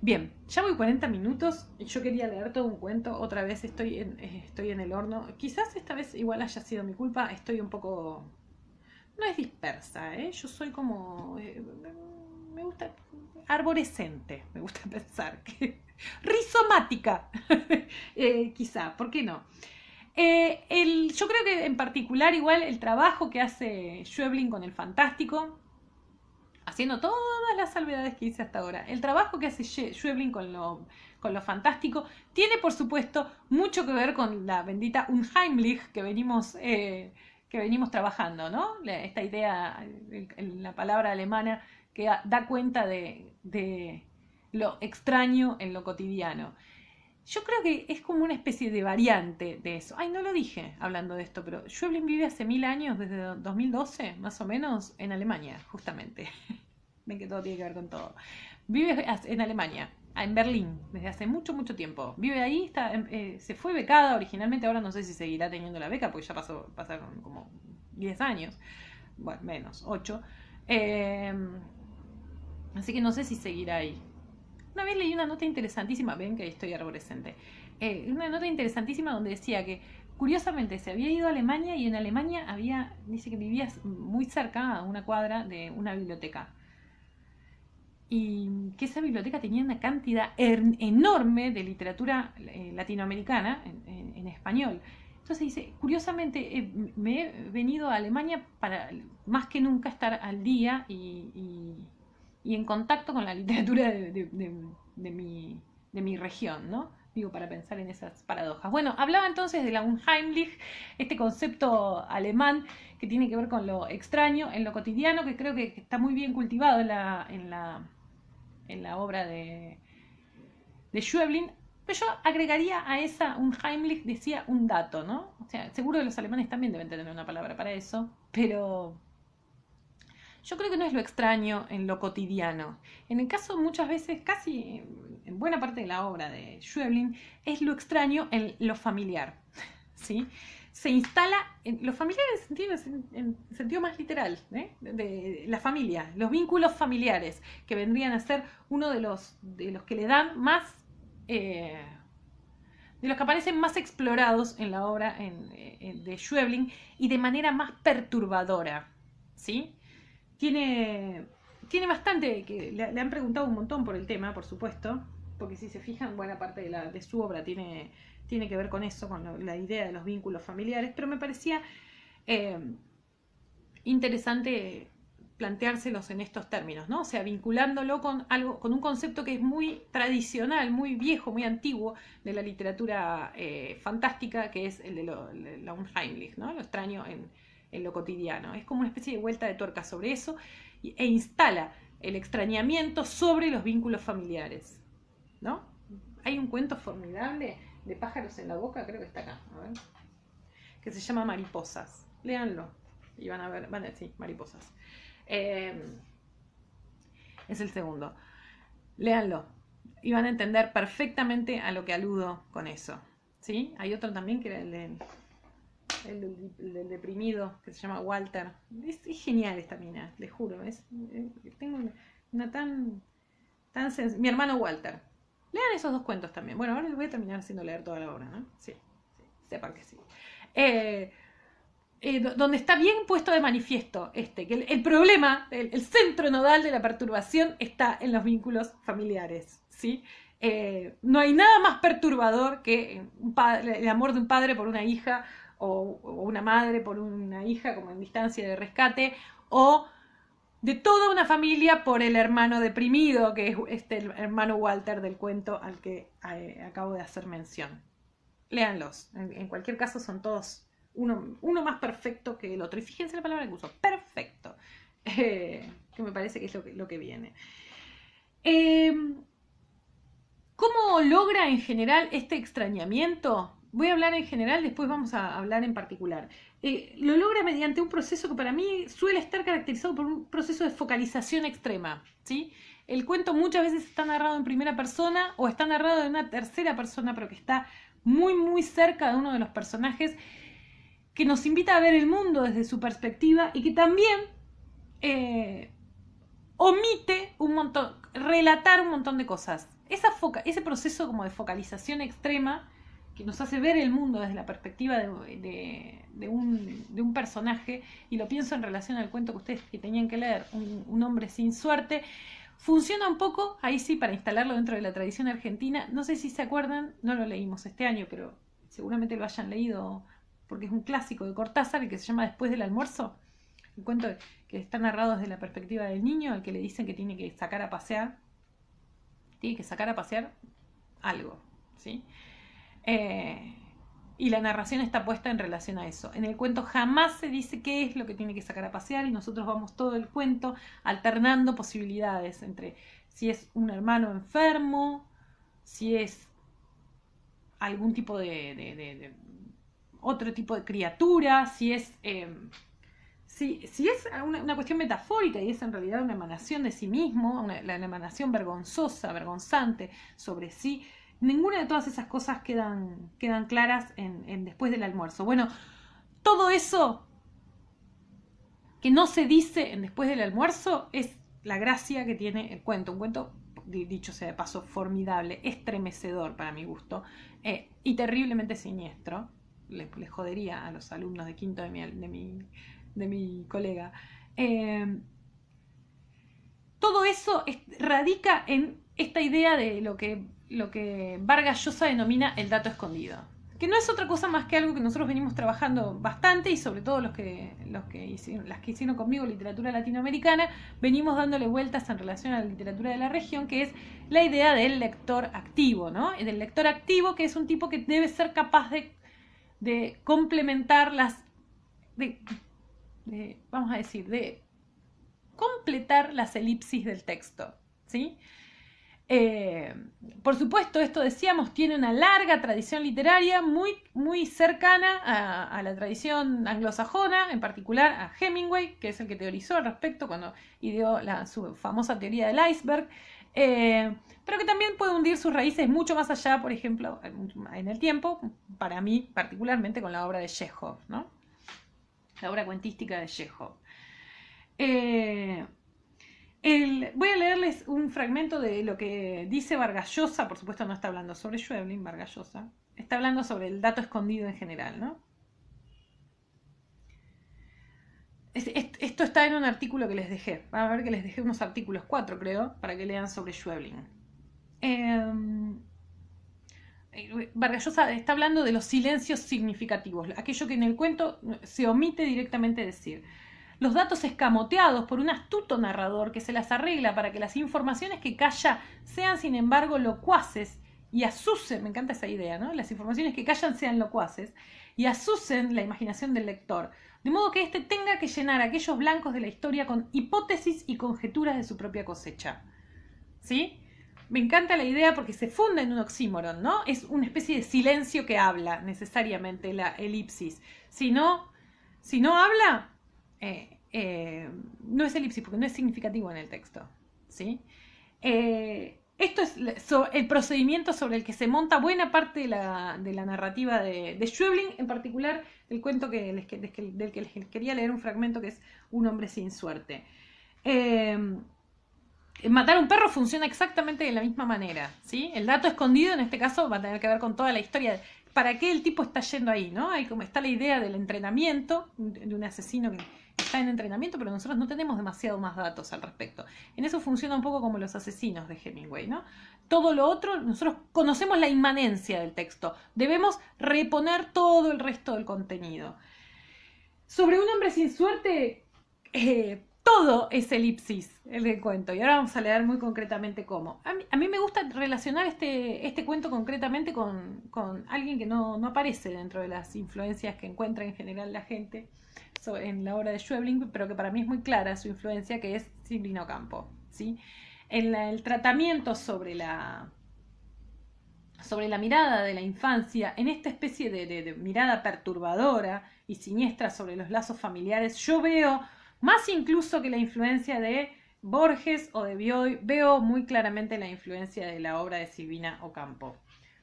Bien, ya voy 40 minutos y yo quería leer todo un cuento. Otra vez estoy en el horno. Quizás esta vez igual haya sido mi culpa. Estoy un poco... No es dispersa, ¿eh? Yo soy como... me gusta... Arborescente, me gusta pensar. Rizomática. Quizá, ¿por qué no? Yo creo que en particular igual el trabajo que hace Schweblin con el fantástico, haciendo todas las salvedades que hice hasta ahora, el trabajo que hace Schweblin con lo fantástico tiene por supuesto mucho que ver con la bendita Unheimlich que venimos trabajando, ¿no? Esta idea, la palabra alemana que da cuenta de lo extraño en lo cotidiano. Yo creo que es como una especie de variante de eso. Ay, no lo dije hablando de esto, pero Schweblin vive hace 1000 años, desde 2012, más o menos, en Alemania, justamente. Ven que todo tiene que ver con todo. Vive en Alemania, en Berlín, desde hace mucho, mucho tiempo. Vive ahí, se fue becada originalmente, ahora no sé si seguirá teniendo la beca, porque ya pasaron como 10 años, bueno, menos, 8. Así que no sé si seguirá ahí. Una vez leí una nota interesantísima, ven que estoy arborescente, una nota interesantísima donde decía que curiosamente se había ido a Alemania y en Alemania dice que vivía muy cerca, a una cuadra de una biblioteca. Y que esa biblioteca tenía una cantidad enorme de literatura latinoamericana en español. Entonces dice, curiosamente me he venido a Alemania para más que nunca estar al día y en contacto con la literatura de mi región, ¿no? Digo, para pensar en esas paradojas. Bueno, hablaba entonces de la Unheimlich, este concepto alemán que tiene que ver con lo extraño en lo cotidiano, que creo que está muy bien cultivado en la obra de Schweblin. Pero yo agregaría a esa Unheimlich, decía un dato, ¿no? O sea, seguro que los alemanes también deben tener una palabra para eso, pero yo creo que no es lo extraño en lo cotidiano. En el caso, muchas veces, casi en buena parte de la obra de Schweblin, es lo extraño en lo familiar. ¿Sí? Se instala en lo familiar en sentido más literal, ¿eh? De la familia, los vínculos familiares, que vendrían a ser uno de los que le dan más, de los que aparecen más explorados en la obra de Schweblin y de manera más perturbadora. ¿Sí? Tiene, tiene bastante, que le han preguntado un montón por el tema, por supuesto, porque si se fijan, buena parte de su obra tiene que ver con eso, con la idea de los vínculos familiares, pero me parecía eh, interesante planteárselos en estos términos, ¿no? O sea, vinculándolo con algo, con un concepto que es muy tradicional, muy viejo, muy antiguo de la literatura fantástica, que es el de la Unheimlich, ¿no? Lo extraño en lo cotidiano. Es como una especie de vuelta de tuerca sobre eso e instala el extrañamiento sobre los vínculos familiares, ¿no? Hay un cuento formidable de pájaros en la boca, creo que está acá, a ver, que se llama Mariposas. Léanlo y van a ver, sí, Mariposas. Es el segundo. Léanlo y van a entender perfectamente a lo que aludo con eso. ¿sí? Hay otro también que era el del deprimido, que se llama Walter. Es genial esta mina, les juro. Tengo una mi hermano Walter. Lean esos dos cuentos también. Bueno, ahora les voy a terminar haciendo leer toda la obra, ¿no? Sí, sí, sepan que sí. Donde está bien puesto de manifiesto que el problema, el centro nodal de la perturbación está en los vínculos familiares, ¿sí? No hay nada más perturbador que el amor de un padre por una hija o una madre por una hija como en distancia de rescate, o de toda una familia por el hermano deprimido, que es el hermano Walter del cuento al que acabo de hacer mención. Léanlos, en cualquier caso son todos uno más perfecto que el otro. Y fíjense la palabra que uso, perfecto, que me parece que es lo que viene. ¿Cómo logra en general este extrañamiento? Voy a hablar en general, después vamos a hablar en particular. Lo logra mediante un proceso que para mí suele estar caracterizado por un proceso de focalización extrema, ¿sí? El cuento muchas veces está narrado en primera persona o está narrado en una tercera persona, pero que está muy, muy cerca de uno de los personajes, que nos invita a ver el mundo desde su perspectiva y que también omite relatar un montón de cosas. Ese proceso como de focalización extrema que nos hace ver el mundo desde la perspectiva de un personaje, y lo pienso en relación al cuento que ustedes que tenían que leer, un hombre sin suerte, funciona un poco, ahí sí, para instalarlo dentro de la tradición argentina. No sé si se acuerdan, no lo leímos este año, pero seguramente lo hayan leído porque es un clásico de Cortázar, el que se llama Después del almuerzo. Un cuento que está narrado desde la perspectiva del niño, al que le dicen que tiene que sacar a pasear. Tiene que sacar a pasear algo, ¿sí? Y la narración está puesta en relación a eso. En el cuento jamás se dice qué es lo que tiene que sacar a pasear, y nosotros vamos todo el cuento alternando posibilidades entre si es un hermano enfermo, si es algún tipo de otro tipo de criatura, si es una cuestión metafórica y es en realidad una emanación de sí mismo, la emanación vergonzosa, vergonzante sobre sí. Ninguna de todas esas cosas quedan claras en Después del almuerzo. Bueno, todo eso que no se dice en Después del almuerzo es la gracia que tiene el cuento. Un cuento, dicho sea de paso, formidable, estremecedor para mi gusto, y terriblemente siniestro. Les jodería a los alumnos de quinto de mi colega. Todo eso radica en esta idea de lo que Vargas Llosa denomina el dato escondido, que no es otra cosa más que algo que nosotros venimos trabajando bastante, y sobre todo las que hicieron conmigo literatura latinoamericana, venimos dándole vueltas en relación a la literatura de la región, que es la idea del lector activo, ¿no? Del lector activo, que es un tipo que debe ser capaz de complementar vamos a decir, de completar las elipsis del texto, ¿sí? Por supuesto, esto decíamos, tiene una larga tradición literaria muy, muy cercana a la tradición anglosajona, en particular a Hemingway, que es el que teorizó al respecto cuando ideó su famosa teoría del iceberg, pero que también puede hundir sus raíces mucho más allá, por ejemplo, en el tiempo, para mí particularmente con la obra de Chekhov, ¿no? La obra cuentística de Chekhov. Voy a leerles un fragmento de lo que dice Vargas Llosa. Por supuesto no está hablando sobre Schweblin, Vargas Llosa. Está hablando sobre el dato escondido en general, ¿no? Esto está en un artículo que les dejé. Van a ver que les dejé unos artículos, 4 creo, para que lean sobre Schweblin. Vargas Llosa está hablando de los silencios significativos, aquello que en el cuento se omite directamente decir. Los datos escamoteados por un astuto narrador que se las arregla para que las informaciones que calla sean, sin embargo, locuaces y asusen, me encanta esa idea, ¿no? Las informaciones que callan sean locuaces y asusen la imaginación del lector, de modo que éste tenga que llenar aquellos blancos de la historia con hipótesis y conjeturas de su propia cosecha. ¿Sí? Me encanta la idea porque se funda en un oxímoron, ¿no? Es una especie de silencio que habla necesariamente la elipsis. Si no habla, no es elipsis porque no es significativo en el texto, ¿sí? esto es el procedimiento sobre el que se monta buena parte de la narrativa de Schweblin, en particular el cuento del que les quería leer un fragmento, que es Un hombre sin suerte. Matar a un perro funciona exactamente de la misma manera, ¿sí? El dato escondido en este caso va a tener que ver con toda la historia. ¿Para qué el tipo está yendo ahí, no? Hay como está la idea del entrenamiento de un asesino que está en entrenamiento, pero nosotros no tenemos demasiado más datos al respecto. En eso funciona un poco como los asesinos de Hemingway, ¿no? Todo lo otro, nosotros conocemos la inmanencia del texto. Debemos reponer todo el resto del contenido. Sobre un hombre sin suerte, todo es elipsis el cuento. Y ahora vamos a leer muy concretamente cómo. A mí me gusta relacionar este cuento concretamente con alguien que no aparece dentro de las influencias que encuentra en general la gente en la obra de Schweblin, pero que para mí es muy clara su influencia, que es Silvino Campo, ¿sí? En el tratamiento sobre la mirada de la infancia, en esta especie de mirada perturbadora y siniestra sobre los lazos familiares, yo veo, más incluso que la influencia de Borges o de Bioy, veo muy claramente la influencia de la obra de Silvina Ocampo.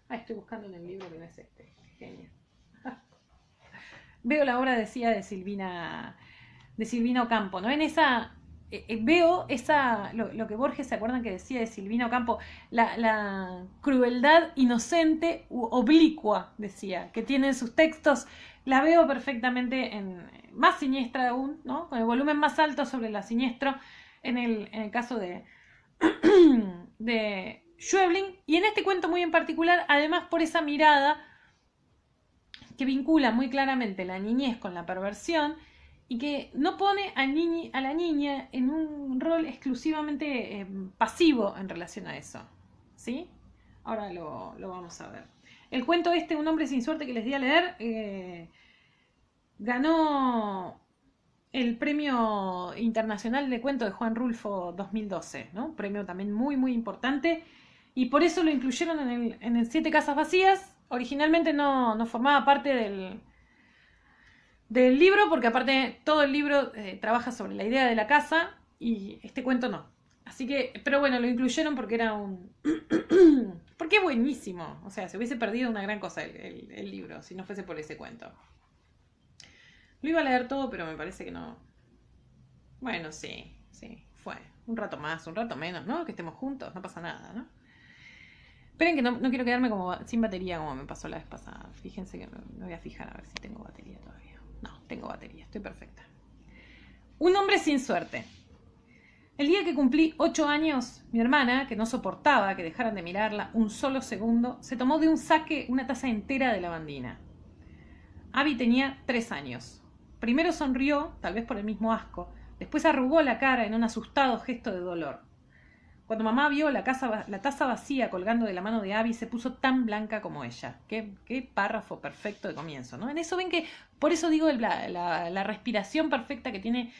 Estoy buscando en el libro que no es este. Genial. Veo la obra, decía, de Silvina Ocampo, ¿no? En esa veo lo que Borges, ¿se acuerdan que decía de Silvina Ocampo? La crueldad inocente u oblicua, decía, que tiene en sus textos. La veo perfectamente más siniestra aún, ¿no? Con el volumen más alto sobre la siniestro en el caso de Schweblin, y en este cuento muy en particular, además por esa mirada que vincula muy claramente la niñez con la perversión y que no pone a la niña en un rol exclusivamente pasivo en relación a eso, ¿sí? Ahora lo vamos a ver. El cuento Un hombre sin suerte, que les di a leer, ganó el Premio Internacional de Cuento de Juan Rulfo 2012, ¿no? Un premio también muy, muy importante, y por eso lo incluyeron en el Siete Casas Vacías. Originalmente no formaba parte del libro, porque aparte todo el libro trabaja sobre la idea de la casa, y este cuento no. Así que, pero bueno, lo incluyeron porque era porque es buenísimo. O sea, se hubiese perdido una gran cosa el libro si no fuese por ese cuento. Lo iba a leer todo, pero me parece que no. Bueno, sí, fue. Un rato más, un rato menos, ¿no? Que estemos juntos, no pasa nada, ¿no? Esperen que no quiero quedarme como sin batería como me pasó la vez pasada. Fíjense que me voy a fijar a ver si tengo batería todavía. No, tengo batería, estoy perfecta. Un hombre sin suerte. El día que cumplí 8 años, mi hermana, que no soportaba que dejaran de mirarla un solo segundo, se tomó de un saque una taza entera de lavandina. Abby tenía 3 años. Primero sonrió, tal vez por el mismo asco, después arrugó la cara en un asustado gesto de dolor. Cuando mamá vio la taza vacía colgando de la mano de Abby, se puso tan blanca como ella. Qué párrafo perfecto de comienzo, ¿no? En eso ven que, por eso digo la respiración perfecta que tiene,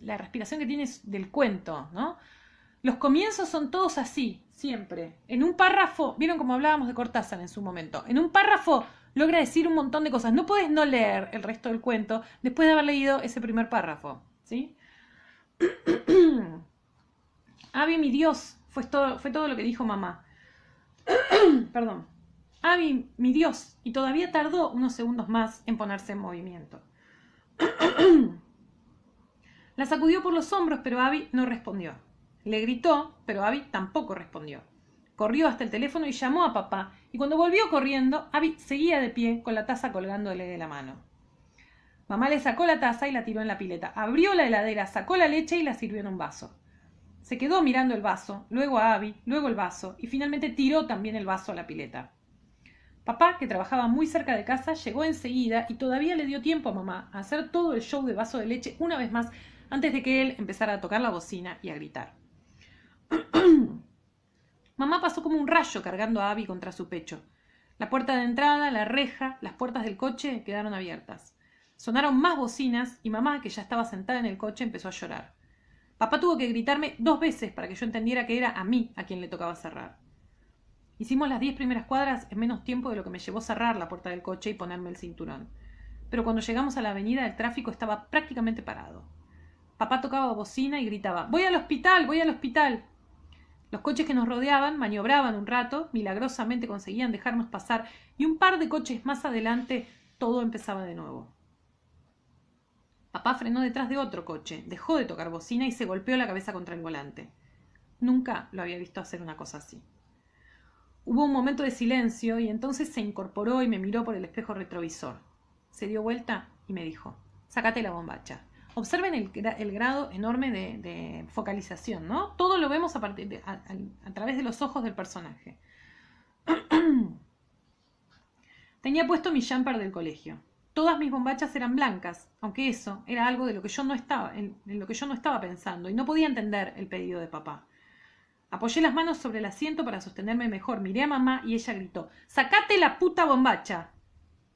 la respiración que tiene del cuento, ¿no? Los comienzos son todos así, siempre. En un párrafo, vieron como hablábamos de Cortázar en su momento, en un párrafo logra decir un montón de cosas. No puedes no leer el resto del cuento después de haber leído ese primer párrafo, ¿sí? Abby, mi Dios, fue todo lo que dijo mamá. Perdón. Abby, mi Dios, y todavía tardó unos segundos más en ponerse en movimiento. La sacudió por los hombros, pero Abby no respondió. Le gritó, pero Abby tampoco respondió. Corrió hasta el teléfono y llamó a papá, y cuando volvió corriendo, Abby seguía de pie con la taza colgándole de la mano. Mamá le sacó la taza y la tiró en la pileta. Abrió la heladera, sacó la leche y la sirvió en un vaso. Se quedó mirando el vaso, luego a Abby, luego el vaso, y finalmente tiró también el vaso a la pileta. Papá, que trabajaba muy cerca de casa, llegó enseguida y todavía le dio tiempo a mamá a hacer todo el show de vaso de leche una vez más antes de que él empezara a tocar la bocina y a gritar. Mamá pasó como un rayo cargando a Abby contra su pecho. La puerta de entrada, la reja, las puertas del coche quedaron abiertas. Sonaron más bocinas y mamá, que ya estaba sentada en el coche, empezó a llorar. Papá tuvo que gritarme 2 veces para que yo entendiera que era a mí a quien le tocaba cerrar. Hicimos las 10 primeras cuadras en menos tiempo de lo que me llevó cerrar la puerta del coche y ponerme el cinturón. Pero cuando llegamos a la avenida, el tráfico estaba prácticamente parado. Papá tocaba bocina y gritaba: «¡Voy al hospital! ¡Voy al hospital!». Los coches que nos rodeaban maniobraban un rato, milagrosamente conseguían dejarnos pasar, y un par de coches más adelante todo empezaba de nuevo. Papá frenó detrás de otro coche, dejó de tocar bocina y se golpeó la cabeza contra el volante. Nunca lo había visto hacer una cosa así. Hubo un momento de silencio y entonces se incorporó y me miró por el espejo retrovisor. Se dio vuelta y me dijo: «Sácate la bombacha». Observen el grado enorme de focalización, ¿no? Todo lo vemos a través de los ojos del personaje. Tenía puesto mi jumper del colegio. Todas mis bombachas eran blancas, aunque eso era algo de lo que yo no estaba, en lo que yo no estaba pensando, y no podía entender el pedido de papá. Apoyé las manos sobre el asiento para sostenerme mejor, miré a mamá y ella gritó: «¡Sacate la puta bombacha!».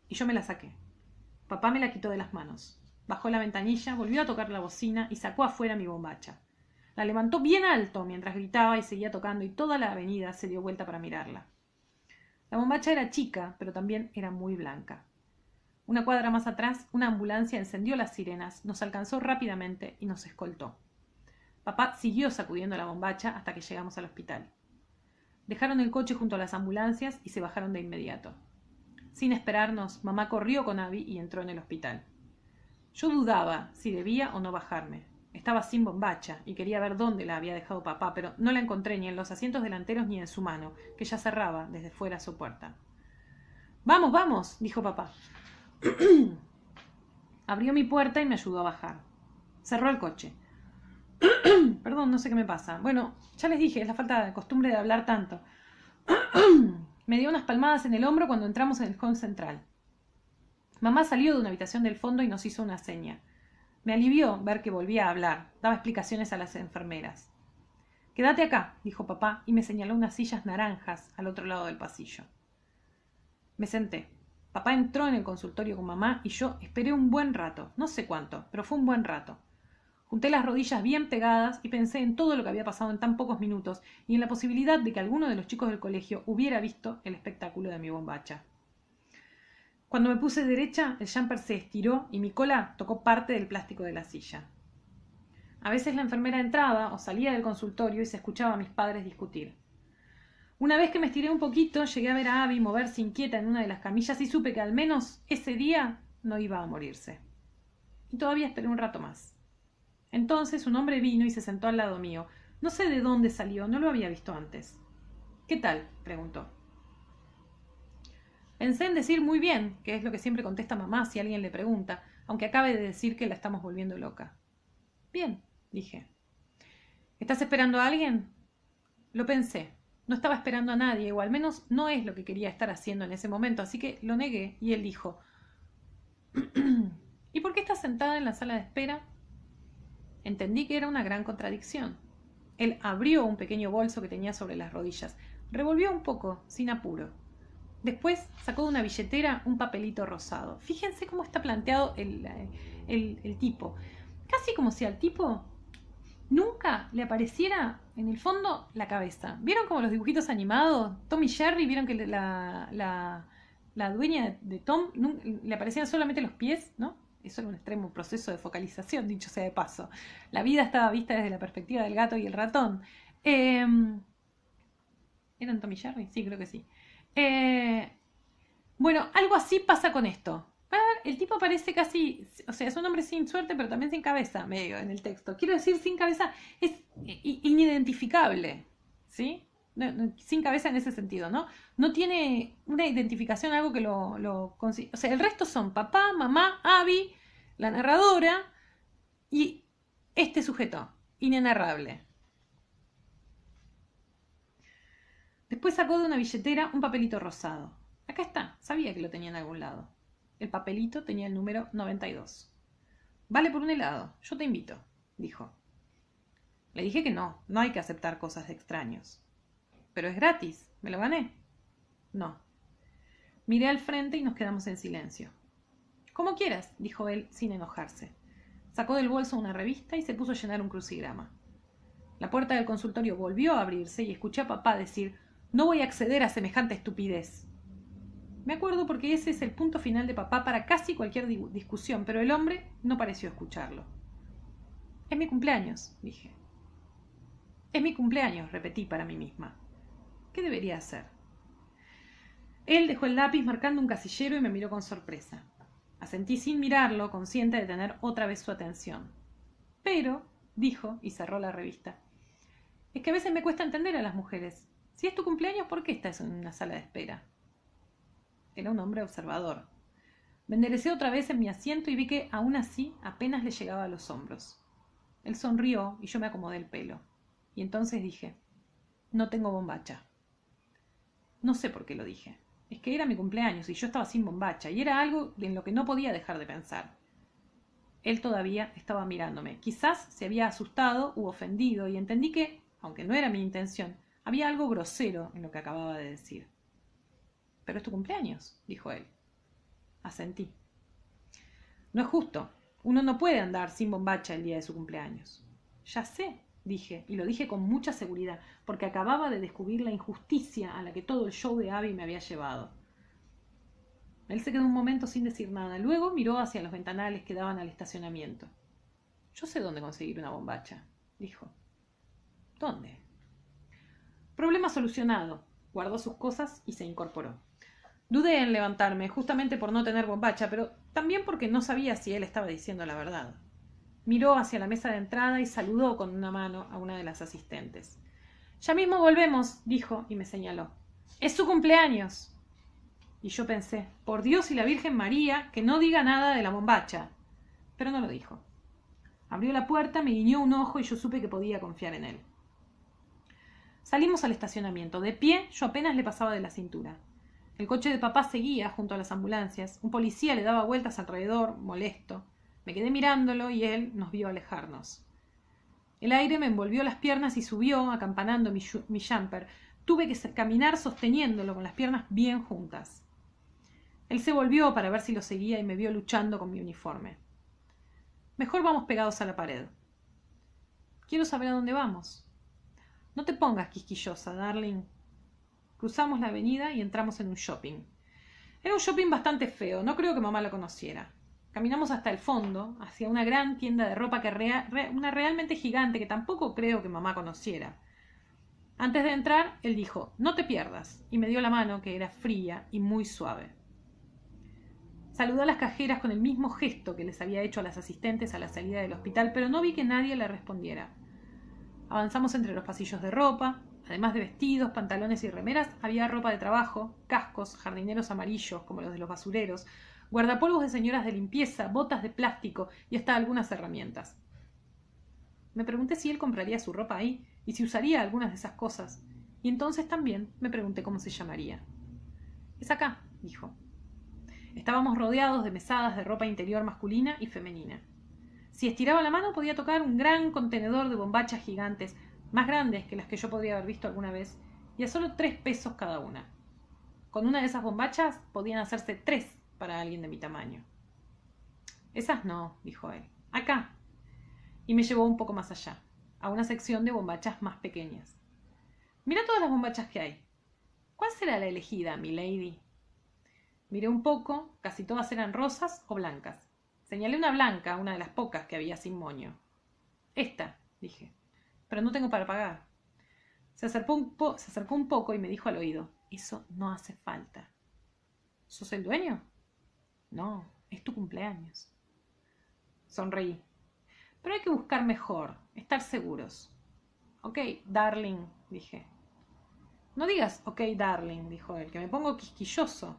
Y yo me la saqué. Papá me la quitó de las manos. Bajó la ventanilla, volvió a tocar la bocina y sacó afuera mi bombacha. La levantó bien alto mientras gritaba y seguía tocando, y toda la avenida se dio vuelta para mirarla. La bombacha era chica, pero también era muy blanca. Una cuadra más atrás, una ambulancia encendió las sirenas, nos alcanzó rápidamente y nos escoltó. Papá siguió sacudiendo la bombacha hasta que llegamos al hospital. Dejaron el coche junto a las ambulancias y se bajaron de inmediato. Sin esperarnos, mamá corrió con Abby y entró en el hospital. Yo dudaba si debía o no bajarme. Estaba sin bombacha y quería ver dónde la había dejado papá, pero no la encontré ni en los asientos delanteros ni en su mano, que ya cerraba desde fuera su puerta. «Vamos, vamos», dijo papá. Abrió mi puerta y me ayudó a bajar. Cerró el coche. Perdón, no sé qué me pasa. Bueno, ya les dije, es la falta de costumbre de hablar tanto. Me dio unas palmadas en el hombro cuando entramos en el hall central. Mamá salió de una habitación del fondo y nos hizo una seña. Me alivió ver que volvía a hablar. Daba explicaciones a las enfermeras. «Quédate acá», dijo papá, y me señaló unas sillas naranjas al otro lado del pasillo. Me senté. Papá entró en el consultorio con mamá y yo esperé un buen rato. No sé cuánto, pero fue un buen rato. Junté las rodillas bien pegadas y pensé en todo lo que había pasado en tan pocos minutos y en la posibilidad de que alguno de los chicos del colegio hubiera visto el espectáculo de mi bombacha. Cuando me puse derecha, el jumper se estiró y mi cola tocó parte del plástico de la silla. A veces la enfermera entraba o salía del consultorio y se escuchaba a mis padres discutir. Una vez que me estiré un poquito, llegué a ver a Abby moverse inquieta en una de las camillas y supe que al menos ese día no iba a morirse. Y todavía esperé un rato más. Entonces un hombre vino y se sentó al lado mío. No sé de dónde salió, no lo había visto antes. «¿Qué tal?», preguntó. Pensé en decir «muy bien», que es lo que siempre contesta mamá si alguien le pregunta, aunque acabe de decir que la estamos volviendo loca. «Bien», dije. «¿Estás esperando a alguien?». Lo pensé. No estaba esperando a nadie, o al menos no es lo que quería estar haciendo en ese momento, así que lo negué y él dijo: «¿Y por qué estás sentada en la sala de espera?». Entendí que era una gran contradicción. Él abrió un pequeño bolso que tenía sobre las rodillas, revolvió un poco, sin apuro. Después sacó de una billetera un papelito rosado. Fíjense cómo está planteado el tipo. Casi como si al tipo nunca le apareciera en el fondo la cabeza. ¿Vieron como los dibujitos animados? Tom y Jerry, ¿vieron que la dueña de Tom le aparecían solamente los pies, ¿no? Eso era un extremo proceso de focalización, dicho sea de paso. La vida estaba vista desde la perspectiva del gato y el ratón. ¿Eran Tom y Jerry? Sí, creo que sí. Bueno, algo así pasa con esto. El tipo parece casi, o sea, es un hombre sin suerte, pero también sin cabeza, medio en el texto. Quiero decir, sin cabeza es inidentificable, ¿sí? Sin cabeza en ese sentido, ¿no? No tiene una identificación, algo que o sea, el resto son papá, mamá, Abby, la narradora y este sujeto, inenarrable. Después sacó de una billetera un papelito rosado. Acá está, sabía que lo tenía en algún lado. El papelito tenía el número 92. «Vale por un helado, yo te invito», dijo. Le dije que no hay que aceptar cosas de extraños. «Pero es gratis, ¿me lo gané?». «No». Miré al frente y nos quedamos en silencio. «Como quieras», dijo él sin enojarse. Sacó del bolso una revista y se puso a llenar un crucigrama. La puerta del consultorio volvió a abrirse y escuché a papá decir: «No voy a acceder a semejante estupidez». Me acuerdo porque ese es el punto final de papá para casi cualquier discusión, pero el hombre no pareció escucharlo. «Es mi cumpleaños», dije. Es mi cumpleaños, repetí para mí misma. ¿Qué debería hacer? Él dejó el lápiz marcando un casillero y me miró con sorpresa. Asentí sin mirarlo, consciente de tener otra vez su atención. Pero, dijo, y cerró la revista, es que a veces me cuesta entender a las mujeres. Si es tu cumpleaños, ¿por qué estás en una sala de espera? Era un hombre observador. Me enderecé otra vez en mi asiento y vi que, aún así, apenas le llegaba a los hombros. Él sonrió y yo me acomodé el pelo. Y entonces dije, no tengo bombacha. No sé por qué lo dije. Es que era mi cumpleaños y yo estaba sin bombacha, y era algo en lo que no podía dejar de pensar. Él todavía estaba mirándome. Quizás se había asustado u ofendido, y entendí que, aunque no era mi intención, había algo grosero en lo que acababa de decir. Pero es tu cumpleaños, dijo él. Asentí. No es justo. Uno no puede andar sin bombacha el día de su cumpleaños. Ya sé, dije, y lo dije con mucha seguridad, porque acababa de descubrir la injusticia a la que todo el show de Abby me había llevado. Él se quedó un momento sin decir nada. Luego miró hacia los ventanales que daban al estacionamiento. Yo sé dónde conseguir una bombacha, dijo. ¿Dónde? Problema solucionado. Guardó sus cosas y se incorporó. Dudé en levantarme, justamente por no tener bombacha, pero también porque no sabía si él estaba diciendo la verdad. Miró hacia la mesa de entrada y saludó con una mano a una de las asistentes. Ya mismo volvemos, dijo y me señaló. Es su cumpleaños. Y yo pensé, por Dios y la Virgen María, que no diga nada de la bombacha. Pero no lo dijo. Abrió la puerta, me guiñó un ojo y yo supe que podía confiar en él. Salimos al estacionamiento. De pie, yo apenas le pasaba de la cintura. El coche de papá seguía junto a las ambulancias. Un policía le daba vueltas alrededor, molesto. Me quedé mirándolo y él nos vio alejarnos. El aire me envolvió las piernas y subió, acampanando mi jumper. Tuve que caminar sosteniéndolo con las piernas bien juntas. Él se volvió para ver si lo seguía y me vio luchando con mi uniforme. Mejor vamos pegados a la pared. Quiero saber a dónde vamos. No te pongas quisquillosa, darling. Cruzamos la avenida y entramos en un shopping. Era un shopping bastante feo, no creo que mamá lo conociera. Caminamos hasta el fondo, hacia una gran tienda de ropa una realmente gigante que tampoco creo que mamá conociera. Antes de entrar, él dijo, no te pierdas, y me dio la mano, que era fría y muy suave. Saludó a las cajeras con el mismo gesto que les había hecho a las asistentes a la salida del hospital, pero no vi que nadie le respondiera. Avanzamos entre los pasillos de ropa. Además de vestidos, pantalones y remeras, había ropa de trabajo, cascos, jardineros amarillos como los de los basureros, guardapolvos de señoras de limpieza, botas de plástico y hasta algunas herramientas. Me pregunté si él compraría su ropa ahí y si usaría algunas de esas cosas. Y entonces también me pregunté cómo se llamaría. Es acá, dijo. Estábamos rodeados de mesadas de ropa interior masculina y femenina. Si estiraba la mano podía tocar un gran contenedor de bombachas gigantes, más grandes que las que yo podría haber visto alguna vez, y a solo 3 pesos cada una. Con una de esas bombachas podían hacerse 3 para alguien de mi tamaño. Esas no, dijo él. Acá. Y me llevó un poco más allá, a una sección de bombachas más pequeñas. Mira todas las bombachas que hay. ¿Cuál será la elegida, mi lady? Miré un poco, casi todas eran rosas o blancas. Señalé una blanca, una de las pocas que había sin moño. Esta, dije, pero no tengo para pagar. Se acercó un poco y me dijo al oído, eso no hace falta. ¿Sos el dueño? No, es tu cumpleaños. Sonreí. Pero hay que buscar mejor, estar seguros. Ok, darling, dije. No digas ok, darling, dijo él, que me pongo quisquilloso.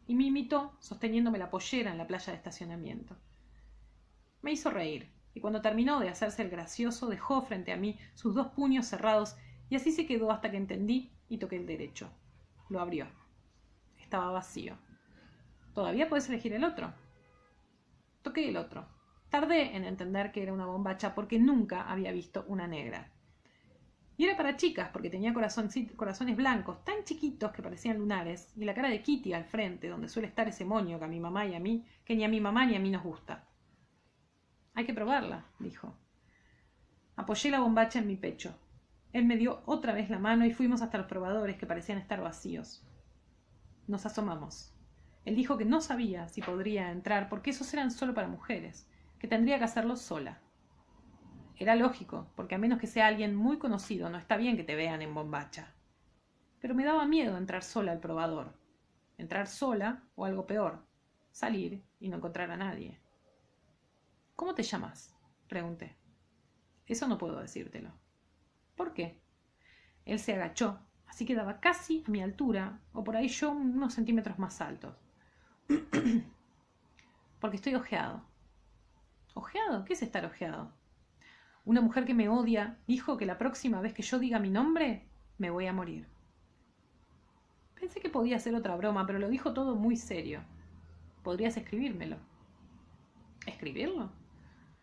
Y me imitó, sosteniéndome la pollera en la playa de estacionamiento. Me hizo reír, y cuando terminó de hacerse el gracioso, dejó frente a mí sus 2 puños cerrados, y así se quedó hasta que entendí y toqué el derecho. Lo abrió. Estaba vacío. ¿Todavía puedes elegir el otro? Toqué el otro. Tardé en entender que era una bombacha porque nunca había visto una negra. Y era para chicas, porque tenía corazones blancos, tan chiquitos que parecían lunares, y la cara de Kitty al frente, donde suele estar ese moño que a mi mamá y a mí, que ni a mi mamá ni a mí nos gusta. Hay que probarla, dijo. Apoyé la bombacha en mi pecho. Él me dio otra vez la mano y fuimos hasta los probadores, que parecían estar vacíos. Nos asomamos. Él dijo que no sabía si podría entrar, porque esos eran solo para mujeres, que tendría que hacerlo sola. Era lógico, porque a menos que sea alguien muy conocido, no está bien que te vean en bombacha. Pero me daba miedo entrar sola al probador. Entrar sola o algo peor, salir y no encontrar a nadie. ¿Cómo te llamas? Pregunté. Eso no puedo decírtelo. ¿Por qué? Él se agachó, así que daba casi a mi altura, o por ahí yo unos centímetros más altos. Porque estoy ojeado. ¿Ojeado? ¿Qué es estar ojeado? Una mujer que me odia dijo que la próxima vez que yo diga mi nombre, me voy a morir. Pensé que podía ser otra broma, pero lo dijo todo muy serio. Podrías escribírmelo. ¿Escribirlo?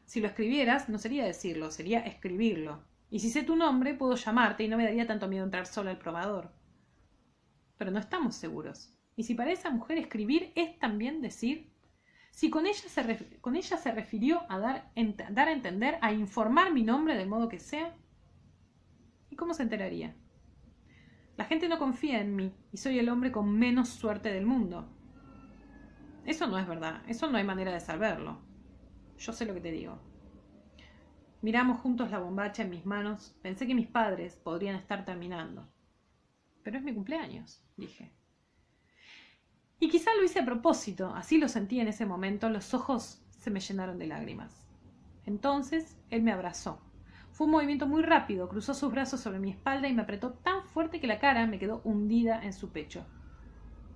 Si lo escribieras, no sería decirlo, sería escribirlo. Y si sé tu nombre, puedo llamarte y no me daría tanto miedo entrar sola al probador. Pero no estamos seguros. ¿Y si para esa mujer escribir es también decir? Si con ella se refirió a dar a entender, a informar mi nombre del modo que sea, ¿y cómo se enteraría? La gente no confía en mí y soy el hombre con menos suerte del mundo. Eso no es verdad, eso no hay manera de saberlo. Yo sé lo que te digo. Miramos juntos la bombacha en mis manos. Pensé que mis padres podrían estar terminando. Pero es mi cumpleaños, dije. Y quizá lo hice a propósito, así lo sentí en ese momento, los ojos se me llenaron de lágrimas. Entonces él me abrazó. Fue un movimiento muy rápido, cruzó sus brazos sobre mi espalda y me apretó tan fuerte que la cara me quedó hundida en su pecho.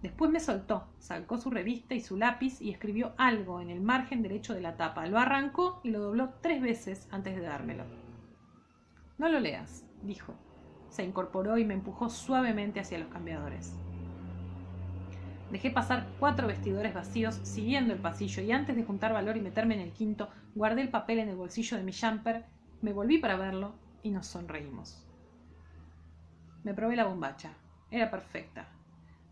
Después me soltó, sacó su revista y su lápiz y escribió algo en el margen derecho de la tapa. Lo arrancó y lo dobló 3 veces antes de dármelo. No lo leas, dijo. Se incorporó y me empujó suavemente hacia los cambiadores. Dejé pasar 4 vestidores vacíos siguiendo el pasillo y antes de juntar valor y meterme en el quinto, guardé el papel en el bolsillo de mi jumper, me volví para verlo y nos sonreímos. Me probé la bombacha. Era perfecta.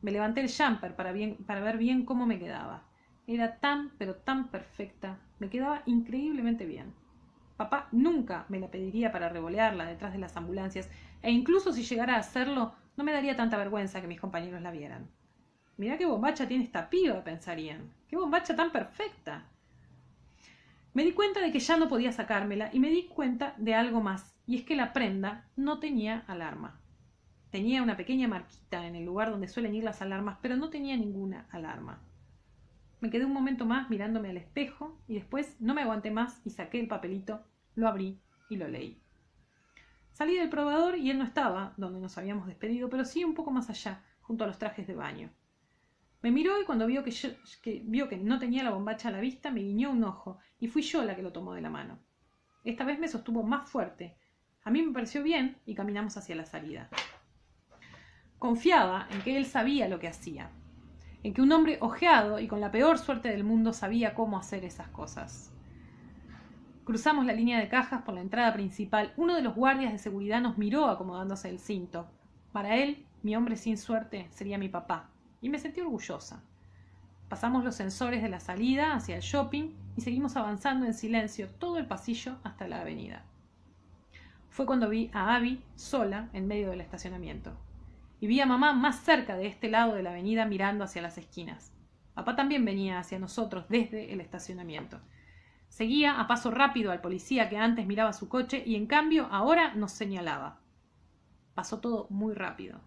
Me levanté el jumper para ver bien cómo me quedaba. Era tan, pero tan perfecta. Me quedaba increíblemente bien. Papá nunca me la pediría para revolearla detrás de las ambulancias, e incluso si llegara a hacerlo, no me daría tanta vergüenza que mis compañeros la vieran. Mirá qué bombacha tiene esta piba, pensarían. Qué bombacha tan perfecta. Me di cuenta de que ya no podía sacármela y me di cuenta de algo más, y es que la prenda no tenía alarma. Tenía una pequeña marquita en el lugar donde suelen ir las alarmas, pero no tenía ninguna alarma. Me quedé un momento más mirándome al espejo y después no me aguanté más y saqué el papelito, lo abrí y lo leí. Salí del probador y él no estaba donde nos habíamos despedido, pero sí un poco más allá, junto a los trajes de baño. Me miró y cuando vio que no tenía la bombacha a la vista, me guiñó un ojo y fui yo la que lo tomó de la mano. Esta vez me sostuvo más fuerte. A mí me pareció bien y caminamos hacia la salida. Confiaba en que él sabía lo que hacía, en que un hombre ojeado y con la peor suerte del mundo sabía cómo hacer esas cosas. Cruzamos la línea de cajas por la entrada principal. Uno de los guardias de seguridad nos miró acomodándose el cinto. Para él, mi hombre sin suerte sería mi papá, y me sentí orgullosa. Pasamos los sensores de la salida hacia el shopping y seguimos avanzando en silencio todo el pasillo hasta la avenida. Fue cuando vi a Abby sola en medio del estacionamiento. Y vi a mamá más cerca de este lado de la avenida mirando hacia las esquinas. Papá también venía hacia nosotros desde el estacionamiento. Seguía a paso rápido al policía que antes miraba su coche y en cambio ahora nos señalaba. Pasó todo muy rápido.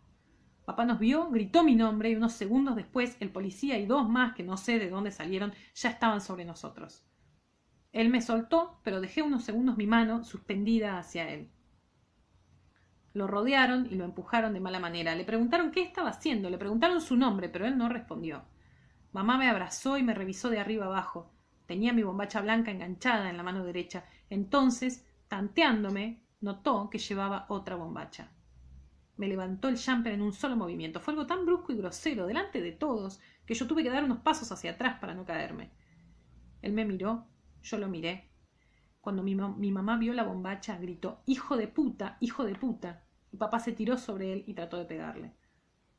Papá nos vio, gritó mi nombre y unos segundos después el policía y 2 más que no sé de dónde salieron ya estaban sobre nosotros. Él me soltó, pero dejé unos segundos mi mano suspendida hacia él. Lo rodearon y lo empujaron de mala manera. Le preguntaron qué estaba haciendo, le preguntaron su nombre, pero él no respondió. Mamá me abrazó y me revisó de arriba abajo. Tenía mi bombacha blanca enganchada en la mano derecha. Entonces, tanteándome, notó que llevaba otra bombacha. Me levantó el jumper en un solo movimiento. Fue algo tan brusco y grosero, delante de todos, que yo tuve que dar unos pasos hacia atrás para no caerme. Él me miró, yo lo miré. Cuando mi mamá vio la bombacha, gritó «¡Hijo de puta! ¡Hijo de puta!». Y papá se tiró sobre él y trató de pegarle.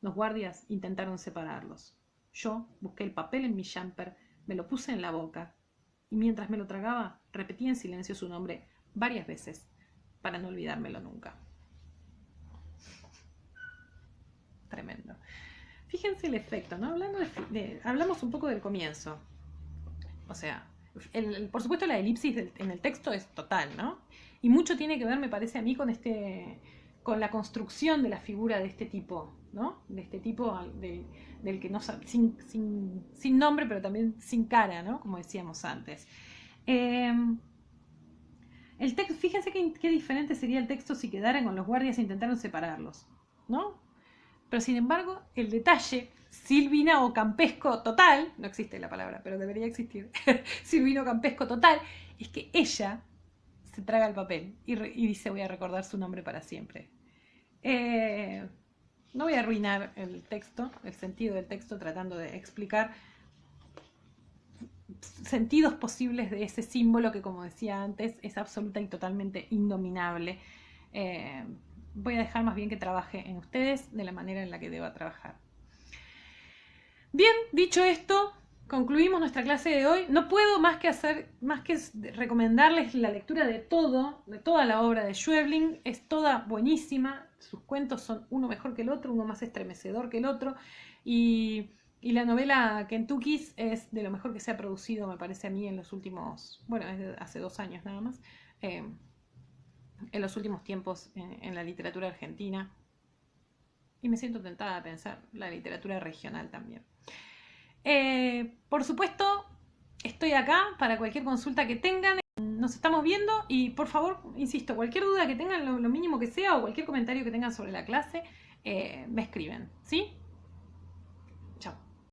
Los guardias intentaron separarlos. Yo busqué el papel en mi jumper, me lo puse en la boca y mientras me lo tragaba repetí en silencio su nombre varias veces para no olvidármelo nunca. Tremendo. Fíjense el efecto, ¿no? Hablamos un poco del comienzo. O sea, por supuesto la elipsis en el texto es total, ¿no? Y mucho tiene que ver, me parece a mí, con la construcción de la figura de este tipo, ¿no? De este tipo del que no sin nombre, pero también sin cara, ¿no? Como decíamos antes. Eh, el texto, fíjense qué diferente sería el texto si quedaran con los guardias e intentaron separarlos, ¿no? Pero sin embargo, el detalle silvina o campesco total, no existe la palabra, pero debería existir, silvino campesco total, es que ella se traga el papel y dice voy a recordar su nombre para siempre. No voy a arruinar el texto, el sentido del texto, tratando de explicar sentidos posibles de ese símbolo que, como decía antes, es absoluta y totalmente indominable. Voy a dejar más bien que trabaje en ustedes de la manera en la que deba trabajar. Bien, dicho esto, concluimos nuestra clase de hoy. No puedo más que recomendarles la lectura de toda la obra de Schweblin. Es toda buenísima. Sus cuentos son uno mejor que el otro, uno más estremecedor que el otro. Y la novela Kentucky's es de lo mejor que se ha producido, me parece a mí, en los últimos, bueno, hace 2 años nada más, en los últimos tiempos en la literatura argentina. Y me siento tentada a pensar la literatura regional también. Por supuesto, estoy acá para cualquier consulta que tengan. Nos estamos viendo y por favor, insisto, cualquier duda que tengan, lo mínimo que sea, o cualquier comentario que tengan sobre la clase, me escriben, ¿sí? Chao.